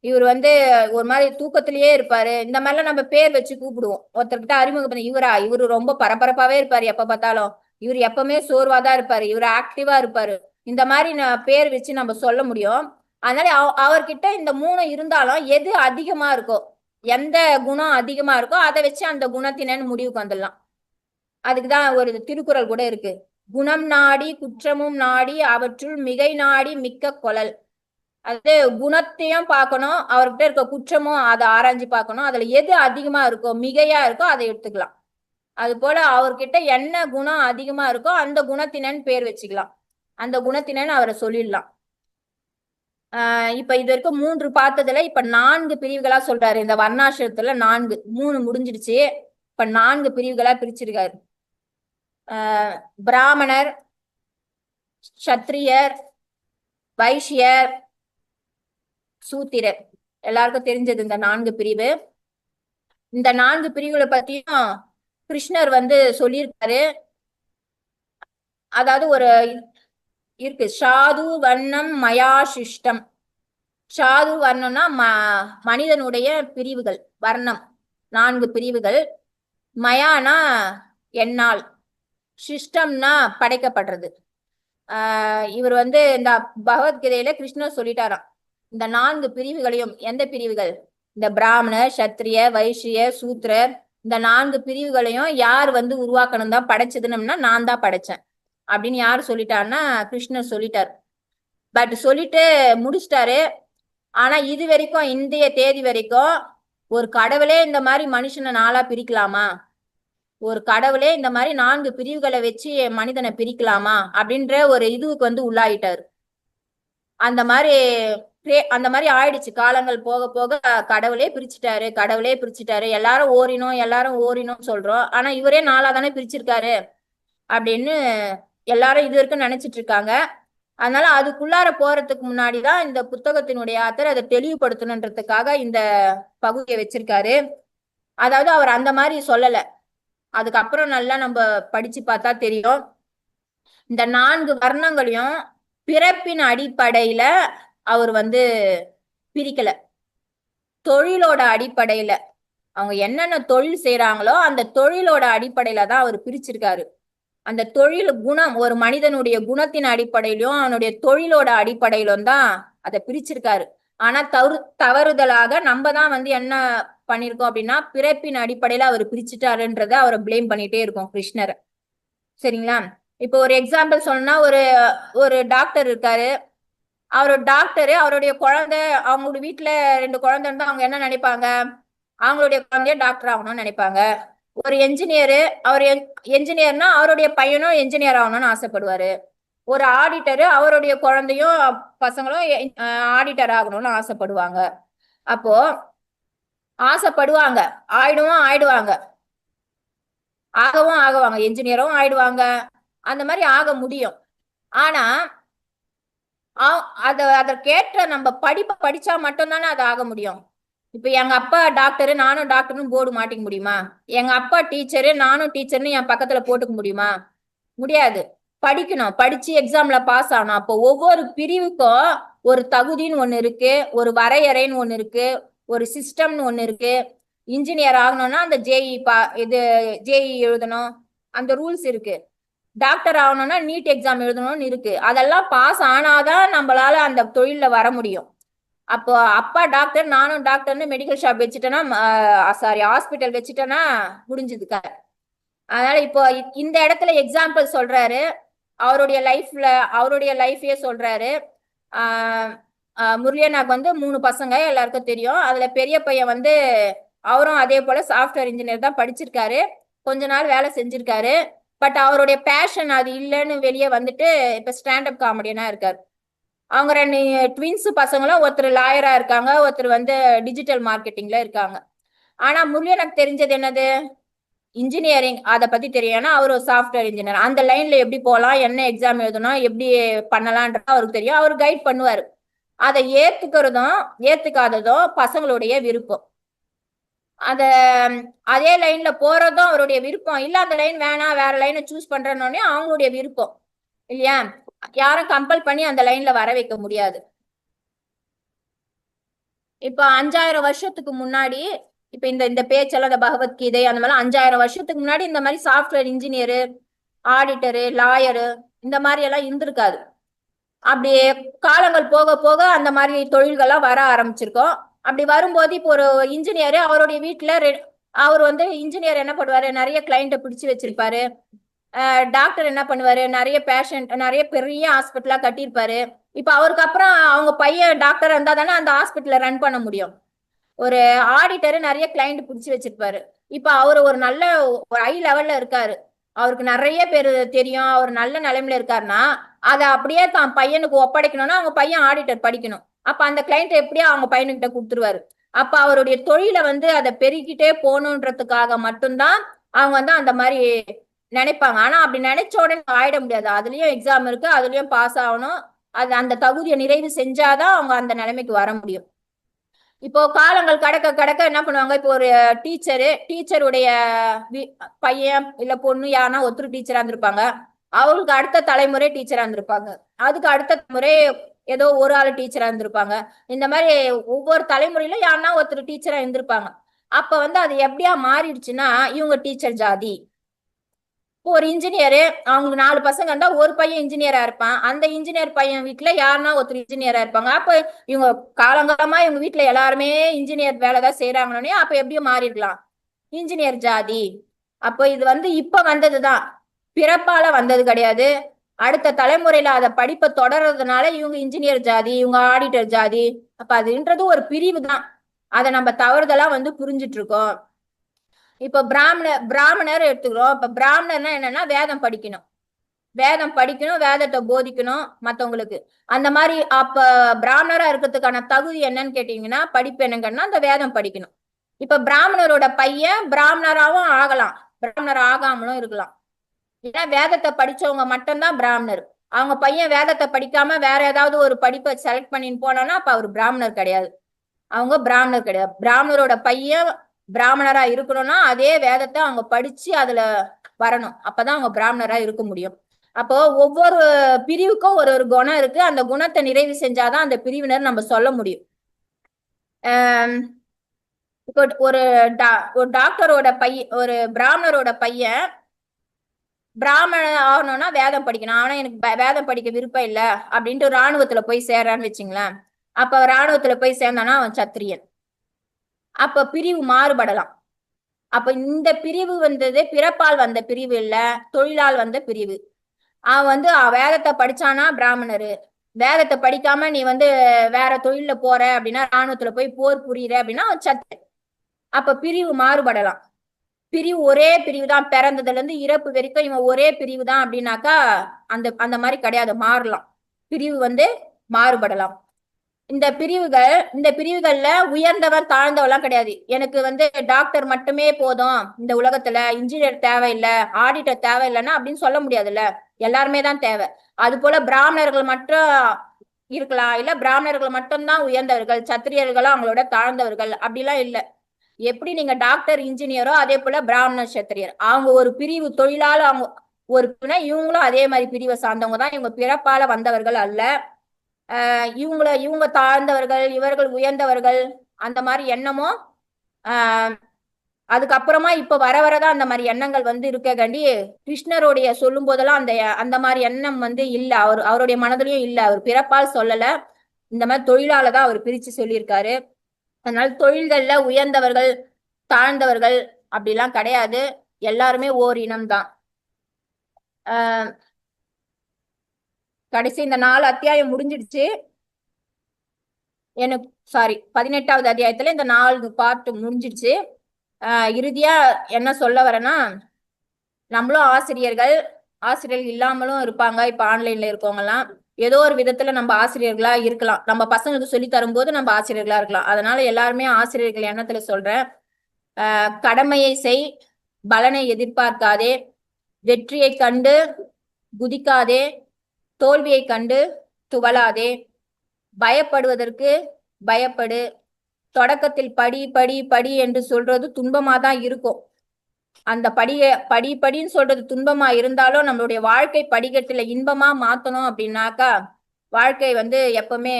இவர் வந்து ஒரு மாதிரி தூக்கத்திலேயே இருப்பாரு, இந்த மாதிரிலாம் நம்ம பேர் வச்சு கூப்பிடுவோம். ஒருத்தர்கிட்ட அறிமுகம் இவரு ரொம்ப பரபரப்பாவே இருப்பாரு எப்ப பார்த்தாலும், இவர் எப்பவுமே சோர்வாதான் இருப்பாரு, இவர் ஆக்டிவா இருப்பாரு, இந்த மாதிரி பேர் வச்சு நம்ம சொல்ல முடியும். அதனால அவர்கிட்ட இந்த 3 இருந்தாலும் எது அதிகமா இருக்கோ, எந்த குணம் அதிகமா இருக்கோ அதை வச்சு அந்த குணத்தினன்னு முடிவுக்கு வந்துடலாம். அதுக்குதான் ஒரு திருக்குறள் கூட இருக்கு, குணம் நாடி குற்றமும் நாடி அவற்றுள் மிகை நாடி மிக்க கொளல். அது குணத்தையும் பார்க்கணும், அவர்கிட்ட இருக்க குற்றமும் அதை ஆராய்ஞ்சு பார்க்கணும், அதுல எது அதிகமா இருக்கோ மிகையா இருக்கோ அதை எடுத்துக்கலாம். அது போல அவர்கிட்ட என்ன குணம் அதிகமா இருக்கோ அந்த குணத்தினன் பேர் வச்சுக்கலாம், அந்த குணத்தினன் அவரை சொல்லிடலாம். இப்ப இது வரைக்கும் 3 பார்த்ததுல இப்ப 4 பிரிவுகளா சொல்றாரு. இந்த வர்ணாசிரத்துல 4, 3 முடிஞ்சிடுச்சு, இப்ப 4 பிரிவுகளா பிரிச்சிருக்காரு. பிராமணர், சத்திரியர், வைஷ்யர், சூத்திரர், எல்லாருக்கும் தெரிஞ்சது இந்த 4 பிரிவு. இந்த 4 பிரிவுகளை பத்தியும் கிருஷ்ணர் வந்து சொல்லியிருக்காரு. அதாவது ஒரு இருக்கு, சாது வர்ணம் மயா சிஷ்டம். சாது வர்ணம்னா மனிதனுடைய பிரிவுகள், வர்ணம் 4 பிரிவுகள். மயானா என்னால், சிஷ்டம்னா படைக்கப்படுறது. இவர் வந்து இந்த பகவத்கீதையில கிருஷ்ணர் சொல்லிட்டாராம், இந்த 4 பிரிவுகளையும். எந்த பிரிவுகள்? இந்த பிராமணர், சத்திரிய, வைஷ்ய, சூத்திரர், இந்த 4 பிரிவுகளையும் யார் வந்து உருவாக்கணும் தான் படைச்சதுன்னா நான் தான் படைச்சேன் அப்படின்னு யார் சொல்லிட்டாருன்னா கிருஷ்ணர் சொல்லிட்டார். பட் சொல்லிட்டு முடிச்சிட்டாரு. ஆனா இது வரைக்கும், இந்திய தேதி வரைக்கும் ஒரு கடவுளே இந்த மாதிரி மனுஷனை 4ஆ பிரிக்கலாமா, ஒரு கடவுளே இந்த மாதிரி 4 பிரிவுகளை வச்சு மனிதனை பிரிக்கலாமா அப்படின்ற ஒரு இதுவுக்கு வந்து உள்ளாயிட்டாரு. அந்த மாதிரி ஆயிடுச்சு. காலங்கள் போக போக கடவுளே பிரிச்சுட்டாரு, கடவுளே பிரிச்சுட்டாரு, எல்லாரும் ஓரினோம் எல்லாரும் ஓரினோம் சொல்றோம், ஆனா இவரே 4ஆ தானே பிரிச்சிருக்காரு அப்படின்னு எல்லாரும் இது வரைக்கும் நினைச்சிட்டு இருக்காங்க. அதனால அதுக்குள்ளார போறதுக்கு முன்னாடிதான் இந்த புத்தகத்தினுடைய ஆத்தர் அதை தெளிவுபடுத்தணுன்றதுக்காக இந்த பகுதியை வச்சிருக்காரு. அதாவது அவர் அந்த மாதிரி சொல்லல, அதுக்கப்புறம் நல்லா நம்ம படிச்சு பார்த்தா தெரியும். இந்த 4 வர்ணங்களையும் பிறப்பின் அடிப்படையில அவர் வந்து பிரிக்கல, தொழிலோட அடிப்படையில அவங்க என்னென்ன தொழில் செய்யறாங்களோ அந்த தொழிலோட அடிப்படையில தான் அவர் பிரிச்சிருக்காரு. அந்த தொழில் குணம், ஒரு மனிதனுடைய குணத்தின் அடிப்படையிலும் அவனுடைய தொழிலோட அடிப்படையிலும் தான் அதை பிரிச்சிருக்காரு. ஆனா தவறுதலாக நம்ம தான் வந்து என்ன பண்ணிருக்கோம் அப்படின்னா, பிறப்பின் அடிப்படையில அவர் பிரிச்சுட்டாருன்றத அவரை பிளேம் பண்ணிட்டே இருக்கோம் கிருஷ்ணரை. சரிங்களா? இப்போ ஒரு எக்ஸாம்பிள் சொன்னா, ஒரு டாக்டர் இருக்காரு, அவருடைய குழந்தை, அவங்களோட வீட்டுல 2 குழந்தை இருந்தா அவங்க என்ன நினைப்பாங்க, அவங்களுடைய குழந்தைய டாக்டர் ஆகணும்னு நினைப்பாங்க. ஒரு என்ஜினியரு, அவர் என்ஜினியர்னா அவருடைய பையனும் என்ஜினியர் ஆகணும்னு ஆசைப்படுவாரு. ஒரு ஆடிட்டரு, அவருடைய குழந்தையும் பசங்களும் ஆடிட்டர் ஆகணும்னு ஆசைப்படுவாங்க. அப்போ ஆசைப்படுவாங்க, ஆயிடுவாங்க, ஆகுவாங்க, என்ஜினியரும் ஆயிடுவாங்க, அந்த மாதிரி ஆக முடியும். ஆனா அதற்கேற்ற நம்ம படிப்பை படிச்சா மட்டும்தானே அது ஆக முடியும். இப்ப எங்க அப்பா டாக்டரு நானும் டாக்டர்னு போர்டு மாட்டிக்க முடியுமா? எங்க அப்பா டீச்சரு நானும் டீச்சர்னு என் பக்கத்துல போட்டுக்க முடியுமா? முடியாது. படிக்கணும், படிச்சு எக்ஸாம்ல பாஸ் ஆகணும். அப்போ ஒவ்வொரு பிரிவுக்கும் ஒரு தகுதின்னு ஒண்ணு இருக்கு, ஒரு வரையறைன்னு ஒண்ணு இருக்கு, ஒரு சிஸ்டம்னு ஒண்ணு இருக்கு. இன்ஜினியர் ஆகணும்னா அந்த ஜேஇ எழுதணும், அந்த ரூல்ஸ் இருக்கு. டாக்டர் ஆகணும்னா நீட் எக்ஸாம் எழுதணும்னு இருக்கு. அதெல்லாம் பாஸ் ஆனாதான் நம்மளால அந்த தொழில வர முடியும். அப்போ அப்பா டாக்டர் நானும் டாக்டர்னு மெடிக்கல் ஷாப் வச்சுட்டேன்னா, ஹாஸ்பிட்டல் வச்சுட்டேன்னா முடிஞ்சதுக்கா. அதனால இப்போ இந்த இடத்துல எக்ஸாம்பிள் சொல்றாரு, அவருடைய லைஃபையே சொல்றாரு. முரளியனாக்கு வந்து 3 பசங்க, எல்லாருக்கும் தெரியும். அதுல பெரிய பையன் வந்து அவரும் அதே போல சாஃப்ட்வேர் இன்ஜினியர் தான் படிச்சிருக்காரு, கொஞ்ச நாள் வேலை செஞ்சிருக்காரு. பட் அவருடைய பேஷன் அது இல்லைன்னு வெளியே வந்துட்டு இப்ப ஸ்டாண்டப் காமெடியனா இருக்காரு. அவங்க 2 ட்வின்ஸ் பசங்களும் ஒருத்தர் லாயரா இருக்காங்க, ஒருத்தர் வந்து டிஜிட்டல் மார்க்கெட்டிங்ல இருக்காங்க. ஆனா முருகனுக்கு தெரிஞ்சது என்னது? இன்ஜினியரிங். அதை பத்தி தெரியும். ஏன்னா அவர் ஒரு சாஃப்ட்வேர் இன்ஜினியர். அந்த லைன்ல எப்படி போகலாம், என்ன எக்ஸாம் எழுதணும், எப்படி பண்ணலான்றது அவருக்கு தெரியும். அவர் கைட் பண்ணுவாரு. அதை ஏத்துக்கிறதும் ஏத்துக்காததும் பசங்களுடைய விருப்பம். அத அதே லைன்ல போறதும் அவருடைய விருப்பம். இல்ல அந்த லைன் வேணாம், வேற லைனை சூஸ் பண்றேன்னே அவங்களுடைய விருப்பம் இல்லையா? யாரும் கம்பல் பண்ணி அந்த லைன்ல வர வைக்க முடியாது. இப்ப 5000 வருஷத்துக்கு முன்னாடி இப்ப இந்த இந்த பேச்செல்லாம் இந்த பகவத்கீதை அந்த மாதிரி 5000 வருஷத்துக்கு முன்னாடி இந்த மாதிரி சாஃப்ட்வேர் இன்ஜினியரு, ஆடிட்டரு, லாயரு இந்த மாதிரி எல்லாம் இருந்திருக்காது. அப்படியே காலங்கள் போக போக அந்த மாதிரி தொழில்கள்லாம் வர ஆரம்பிச்சிருக்கோம். அப்படி வரும்போது இப்போ ஒரு இன்ஜினியர் அவருடைய வீட்டுல அவர் வந்து இன்ஜினியர் என்ன பண்ணுவாரு, நிறைய கிளைண்ட்டை பிடிச்சு வச்சிருப்பாரு. டாக்டர் என்ன பண்ணுவாரு, நிறைய பேஷண்ட், நிறைய பெரிய ஹாஸ்பிட்டலா கட்டியிருப்பாரு. இப்ப அவருக்கு அப்புறம் அவங்க பையன் டாக்டர் இருந்தா தானே அந்த ஹாஸ்பிட்டலை ரன் பண்ண முடியும். ஒரு ஆடிட்டர் நிறைய கிளைண்ட் பிடிச்சு வச்சிருப்பாரு. இப்ப அவரு ஒரு நல்ல ஒரு ஹை லெவல்ல இருக்காரு, அவருக்கு நிறைய பேர் தெரியும், அவர் நல்ல நிலைமையில இருக்காருன்னா அதை அப்படியே தான் பையனுக்கு ஒப்படைக்கணும்னா அவங்க பையன் ஆடிட்டர் படிக்கணும். அப்ப அந்த கிளைண்ட் எப்படியோ அவங்க பையனுக்கிட்ட கொடுத்துருவாரு. அப்ப அவருடைய தொழிலை வந்து அதை பெருக்கிட்டே போகணுன்றதுக்காக மட்டும்தான் அவங்க வந்து அந்த மாதிரி நினைப்பாங்க. ஆனா அப்படி நினைச்ச உடனே ஆயிட முடியாது. அதுலயும் எக்ஸாம் இருக்கு, அதுலயும் பாஸ் ஆகணும். அது அந்த தகுதியை நிறைவு செஞ்சாதான் அவங்க அந்த நிலைமைக்கு வர முடியும். இப்போ காலங்கள் கடக்க கடக்க என்ன பண்ணுவாங்க, இப்போ ஒரு டீச்சருடைய பையன் இல்ல பொண்ணு யாருன்னா ஒருத்தர் டீச்சரா இருந்திருப்பாங்க. அவங்களுக்கு அடுத்த தலைமுறை டீச்சரா இருந்திருப்பாங்க. அதுக்கு அடுத்த முறை ஏதோ ஒரு ஆள் டீச்சரா இருந்திருப்பாங்க. இந்த மாதிரி ஒவ்வொரு தலைமுறையில யாருன்னா ஒருத்தர் டீச்சரா இருந்திருப்பாங்க. அப்ப வந்து அது எப்படியா மாறிடுச்சுன்னா இவங்க டீச்சர் ஜாதி. ஒரு இன்ஜினியரு, அவங்களுக்கு 4 பசங்க இருந்தா ஒரு பையன் இன்ஜினியரா இருப்பான். அந்த இன்ஜினியர் பையன் வீட்டுல யாருன்னா ஒருத்தர் இன்ஜினியரா இருப்பாங்க. அப்ப இவங்க காலங்காலமா இவங்க வீட்டுல எல்லாருமே இன்ஜினியர் வேலைதான் செய்யறாங்கன்னே அப்ப எப்படியும் மாறிடலாம், இன்ஜினியர் ஜாதி. அப்போ இது வந்து இப்ப வந்ததுதான், பிறப்பால வந்தது கிடையாது. அடுத்த தலைமுறையில அதை படிப்பை தொடர்றதுனால இவங்க இன்ஜினியர் ஜாதி, இவங்க ஆடிட்டர் ஜாதி. அப்ப அதுன்றது ஒரு பிரிவு தான். அதை நம்ம தவறுதலா வந்து புரிஞ்சிட்டு இருக்கோம். இப்ப பிராமணர் எடுத்துக்கிறோம். இப்ப பிராமணர்னா என்னன்னா வேதம் படிக்கணும், வேதத்தை போதிக்கணும் மத்தவங்களுக்கு. அந்த மாதிரி அப்ப பிராமணரா இருக்கிறதுக்கான தகுதி என்னன்னு கேட்டீங்கன்னா படிப்பு என்னங்கன்னா அந்த வேதம் படிக்கணும். இப்ப பிராமணரோட பையன் பிராமணராவும் ஆகலாம், பிராமணர் ஆகாமலும் இருக்கலாம். ஏன்னா வேதத்தை படிச்சவங்க மட்டும்தான் பிராமணர். அவங்க பையன் வேதத்தை படிக்காம வேற ஏதாவது ஒரு படிப்பை செலக்ட் பண்ணின்னு போனான்னா அப்ப அவர் பிராமணர் கிடையாது, அவங்க பிராமணர் கிடையாது. பிராமணரோட பையன் பிராமணரா இருக்கணும்னா அதே வேதத்தை அவங்க படிச்சு அதுல வரணும், அப்பதான் அவங்க பிராமணரா இருக்க முடியும். அப்போ ஒவ்வொரு பிரிவுக்கும் ஒரு ஒரு குணம் இருக்கு, அந்த குணத்தை நிறைவு செஞ்சாதான் அந்த பிரிவினர் நம்ம சொல்ல முடியும். இப்போ ஒரு டாக்டரோட பையன், ஒரு பிராமணரோட பையன் பிராமணன் ஆகணும்னா வேதம் படிக்கணும். ஆனா எனக்கு வேதம் படிக்க விருப்பம் இல்லை அப்படின்ட்டு ராணுவத்துல போய் சேர்றான்னு வச்சுங்களேன். அப்ப ராணுவத்துல போய் சேர்ந்தானா அவன் சத்திரியன். அப்ப பிரிவு மாறுபடலாம். அப்ப இந்த பிரிவு வந்தது பிறப்பால் வந்த பிரிவு இல்ல, தொழிலால் வந்த பிரிவு. அவன் வந்து வேதத்தை படிச்சானா பிராமணரு, வேதத்தை படிக்காம நீ வந்து வேற தொழில போற அப்படின்னா ராணுவத்துல போய் போர் புரியுற அப்படின்னா அவன் சத்து. அப்ப பிரிவு மாறுபடலாம். பிரிவு ஒரே பிரிவு தான், பிறந்ததுல இருந்து இறப்பு வரைக்கும் இவன் ஒரே பிரிவு தான் அப்படின்னாக்கா அந்த அந்த மாதிரி கிடையாது, மாறலாம். பிரிவு வந்து மாறுபடலாம். இந்த பிரிவுகள்ல உயர்ந்தவன் தாழ்ந்தவெல்லாம் கிடையாது. எனக்கு வந்து டாக்டர் மட்டுமே போதும் இந்த உலகத்துல, இன்ஜினியர் தேவையில்லை, ஆடிட்டர் தேவையில்லைன்னா அப்படின்னு சொல்ல முடியாதுல்ல, எல்லாருமே தான் தேவை. அது போல பிராமணர்கள் மட்டும் இருக்கலாம், இல்ல பிராமணர்கள் மட்டும்தான் உயர்ந்தவர்கள், சத்திரியர்களும் அவங்களோட தாழ்ந்தவர்கள் அப்படிலாம் இல்லை. எப்படி நீங்க டாக்டர் இன்ஜினியரோ அதே போல பிராமணர் சத்திரியர் அவங்க ஒரு பிரிவு, தொழிலால அவங்க ஒரு இவங்களும் அதே மாதிரி பிரிவை சார்ந்தவங்க தான். இவங்க பிறப்பால வந்தவர்கள் அல்ல. இவங்க தாழ்ந்தவர்கள், இவர்கள் உயர்ந்தவர்கள் அந்த மாதிரி எண்ணமும் அதுக்கப்புறமா இப்ப வர வரதான் அந்த மாதிரி எண்ணங்கள் வந்து இருக்கக்காண்டி கிருஷ்ணருடைய சொல்லும் போதெல்லாம் அந்த அந்த மாதிரி எண்ணம் வந்து இல்ல, அவருடைய மனதிலையும் இல்ல. அவர் பிறப்பால் சொல்லல, இந்த மாதிரி தொழிலாளதான் அவர் பிரிச்சு சொல்லியிருக்காரு. அதனால தொழில்கள்ல உயர்ந்தவர்கள் தாழ்ந்தவர்கள் அப்படிலாம் கிடையாது, எல்லாருமே ஓர் இனம்தான். கடைசி இந்த 4 அத்தியாயம் முடிஞ்சிடுச்சு எனக்கு. சாரி, 18வது அத்தியாயத்துல இந்த 4 பார்ட் முடிஞ்சிடுச்சு. இறுதியா என்ன சொல்ல வரேன்னா, நம்மளும் ஆசிரியர்கள் இல்லாமலும் இருப்பாங்க. இப்ப ஆன்லைன்ல இருக்கவங்க எல்லாம் ஏதோ ஒரு விதத்துல நம்ம ஆசிரியர்களா இருக்கலாம். நம்ம பசங்களுக்கு சொல்லி தரும்போது நம்ம ஆசிரியர்களா இருக்கலாம். அதனால எல்லாருமே ஆசிரியர்கள் எண்ணத்துல சொல்றேன். கடமையை செய், பலனை எதிர்பார்க்காதே, வெற்றியை கண்டு குதிக்காதே, தோல்வியை கண்டு துவளாதே, பயப்படுவதற்கு பயப்படு. தொடக்கத்தில் படி படி படி என்று சொல்றது துன்பமா தான் இருக்கும். அந்த படின்னு சொல்றது துன்பமா இருந்தாலும் நம்மளுடைய வாழ்க்கை படிக்கட்டுல இன்பமா மாத்தணும் அப்படின்னாக்கா வாழ்க்கை எப்பவுமே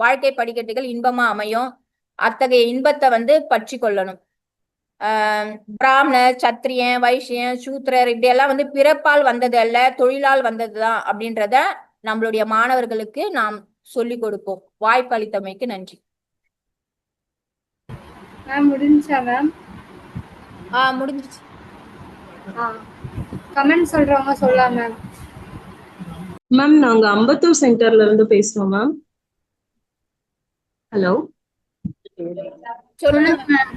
வாழ்க்கை படிக்கட்டுகள் இன்பமா அமையும். அத்தகைய இன்பத்தை பற்றி கொள்ளணும். பிராமணர், சத்திரியன், வைசியன், சூத்திரர் இப்படி எல்லாம் பிறப்பால் வந்தது அல்ல, தொழிலால் வந்ததுதான் அப்படின்றத நம்மளுடைய மாணவர்களுக்கு நாம் சொல்லிக் கொடுப்போம். வாய்ப்பு அளித்தமைக்கு நன்றி. முடிஞ்சா மேம்? முடிஞ்சிச்சு. கமெண்ட் சொல்றவங்க சொல்லலாம் மேம். மேம் நாங்க அம்பத்தூர் சென்டர்ல இருந்து பேசுறோம் மேம். ஹலோ சொல்லுங்க மேம்.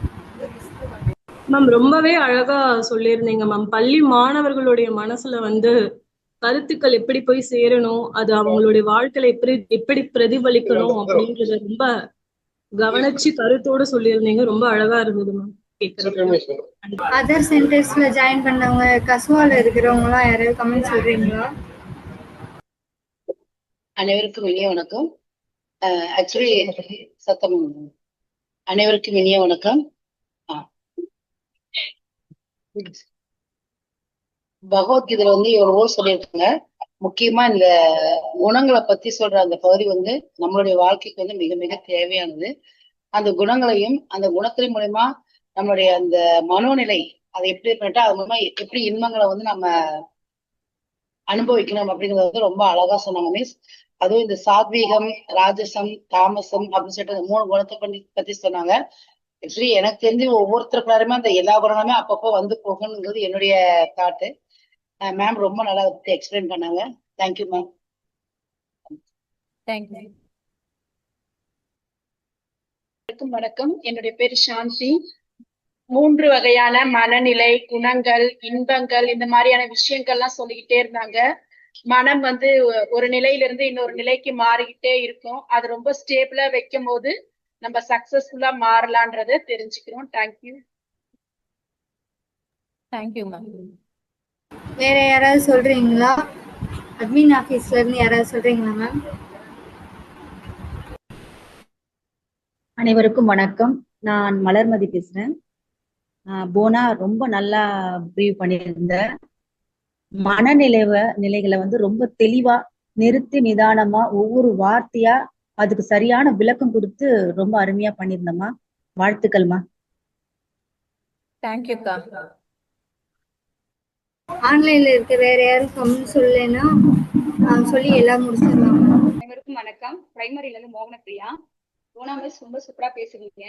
மேம் ரொம்பவே அழகா சொல்லியிருந்தீங்க மேம். பள்ளி மாணவர்களுடைய மனசுல கருத்துக்கள் எப்படி போய் சேரணும், அது அவங்களுடைய வாழ்க்கையில எப்படி பிரதிபலிக்கணும் அப்படின்றத ரொம்ப கவனிச்சு கருத்தோட சொல்லியிருந்தீங்க. ரொம்ப அழகா இருந்தது மேம். அதர் சென்டர்ஸ்ல ஜாயின் பண்ணவங்க, கசுவால இருக்கிறவங்க எல்லாம் யாராவது கமெண்ட் சொல்றீங்களா? அனைவருக்கும் இனிய வணக்கம். ஆக்சுவலி சத்தம். அனைவருக்கும் இனிய வணக்கம். பகவத்கீதையில எவ்வளவோ சொல்லியிருக்காங்க. முக்கியமா இந்த குணங்களை பத்தி சொல்ற அந்த பகுதி நம்மளுடைய வாழ்க்கைக்கு மிக மிக தேவையானது. அந்த குணங்களையும் அந்த குணத்தின் மூலமா நம்மளுடைய அந்த மனோநிலை அதை எப்படி பண்ணிட்டா அது மூலமா எப்படி இன்பங்களை நம்ம அனுபவிக்கணும் அப்படிங்கறது ரொம்ப அழகா சொன்னாங்க மிஸ். அதுவும் இந்த சாத்வீகம், ராஜசம், தாமசம் அப்படின்னு சொல்லிட்டு 3 குணத்தை பத்தி சொன்னாங்க. ஆக்சுவலி எனக்கு தெரிஞ்சு ஒவ்வொருத்தருக்குள்ளாருமே அந்த எல்லா குணங்களுமே அப்பப்போ போகணுங்கிறது என்னுடைய தாட்டு. மேம் ரொம்ப நல்லா அதை பத்தி எக்ஸ்பிளைன் பண்ணாங்க. Thank you ma'am. தேங்க்யூ. வணக்கம். என்னுடைய பேரு சாந்தி. 3 வகையான மனநிலை, குணங்கள், இன்பங்கள், இந்த மாதிரியான விஷயங்கள்லாம் சொல்லிக்கிட்டே இருந்தாங்க. மனம் ஒரு நிலையில இருந்து இன்னொரு நிலைக்கு மாறிக்கிட்டே இருக்கும். அது ரொம்ப ஸ்டேபிளா வைக்கும் போது நம்ம சக்சஸ்ஃபுல்லா மாறலான்றத தெரிஞ்சுக்கிறோம். தேங்க்யூ. Thank you ma'am. வேற யாராவது சொல்றீங்களா? அட்மின் ஆபீஸ்ல இருந்து யாராவது சொல்றீங்களா மேம்? அனைவருக்கும் வணக்கம். நான் மலர்மதி பேசுறேன். போனா ரொம்ப நல்லா ப்ரீவ் பண்ணியிருந்த நிலைகளை ரொம்ப தெளிவா நிறுத்தி நிதானமா ஒவ்வொரு வார்த்தையா அதுக்கு சரியான விளக்கம் கொடுத்து ரொம்ப அருமையா பண்ணியிருந்தம்மா. வாழ்த்துக்கள்மா. தேங்க்யூக்கா. ஆன்லைன்ல இருக்க வேற யாரும் கமெண்ட் சொல்லலைன்னா சொல்லி எல்லாம் முடிச்சிடலாம். அனைவருக்கும் வணக்கம். பிரைமரில இருந்து மோகனப்பிரியா. போனா மிஸ் ரொம்ப சூப்பரா பேசுறீங்க.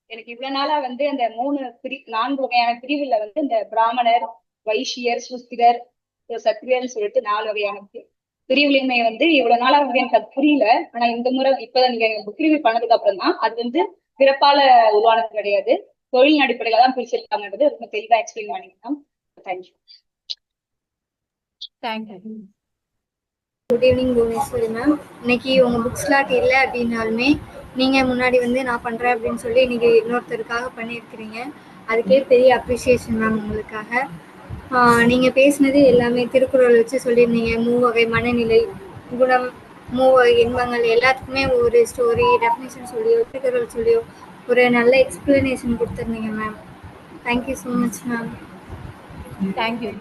எனக்கு இவ்வளவு நாளா அந்த 4 வகையான பிரிவுல இந்த பிராமணர், வைசியர், சூத்திரர், சத்திரியர்னு சொல்லிட்டு 4 வகையான பிரிவுலையுமே இவ்வளவு நாளா எனக்கு அது புரியல. ஆனா இந்த முறை இப்பதான் நீங்க பிரிவு பண்ணதுக்கு அப்புறம் தான் அது பிறப்பால உருவானது கிடையாது, தொழில் அடிப்படையில தான் பிரிச்சிருக்காங்கன்றது ரொம்ப தெளிவா எக்ஸ்பிளைன் பண்ணிக்கலாம். Thank you. Thank you. Good evening Bhuvaneswari ma'am. இன்னைக்கு உங்க புக் ஸ்லாட் இல்லை அப்படின்னாலுமே நீங்க முன்னாடி நான் பண்றேன் அப்படின்னு சொல்லி இன்னைக்கு இன்னொருத்தருக்காக பண்ணியிருக்கிறீங்க. அதுக்கே பெரிய அப்ரிசியேஷன் மேம் உங்களுக்காக. நீங்க பேசினது எல்லாமே திருக்குறள் வச்சு சொல்லியிருந்தீங்க. 3 வகை மனநிலை, குணம், 3 வகை இன்பங்கள், எல்லாத்துக்குமே ஒரு ஸ்டோரி, டெஃபினேஷன் சொல்லியோ திருக்குறள் சொல்லியோ ஒரு நல்ல எக்ஸ்பிளனேஷன் கொடுத்துருந்தீங்க ma'am. Thank you so much ma'am. Thank you.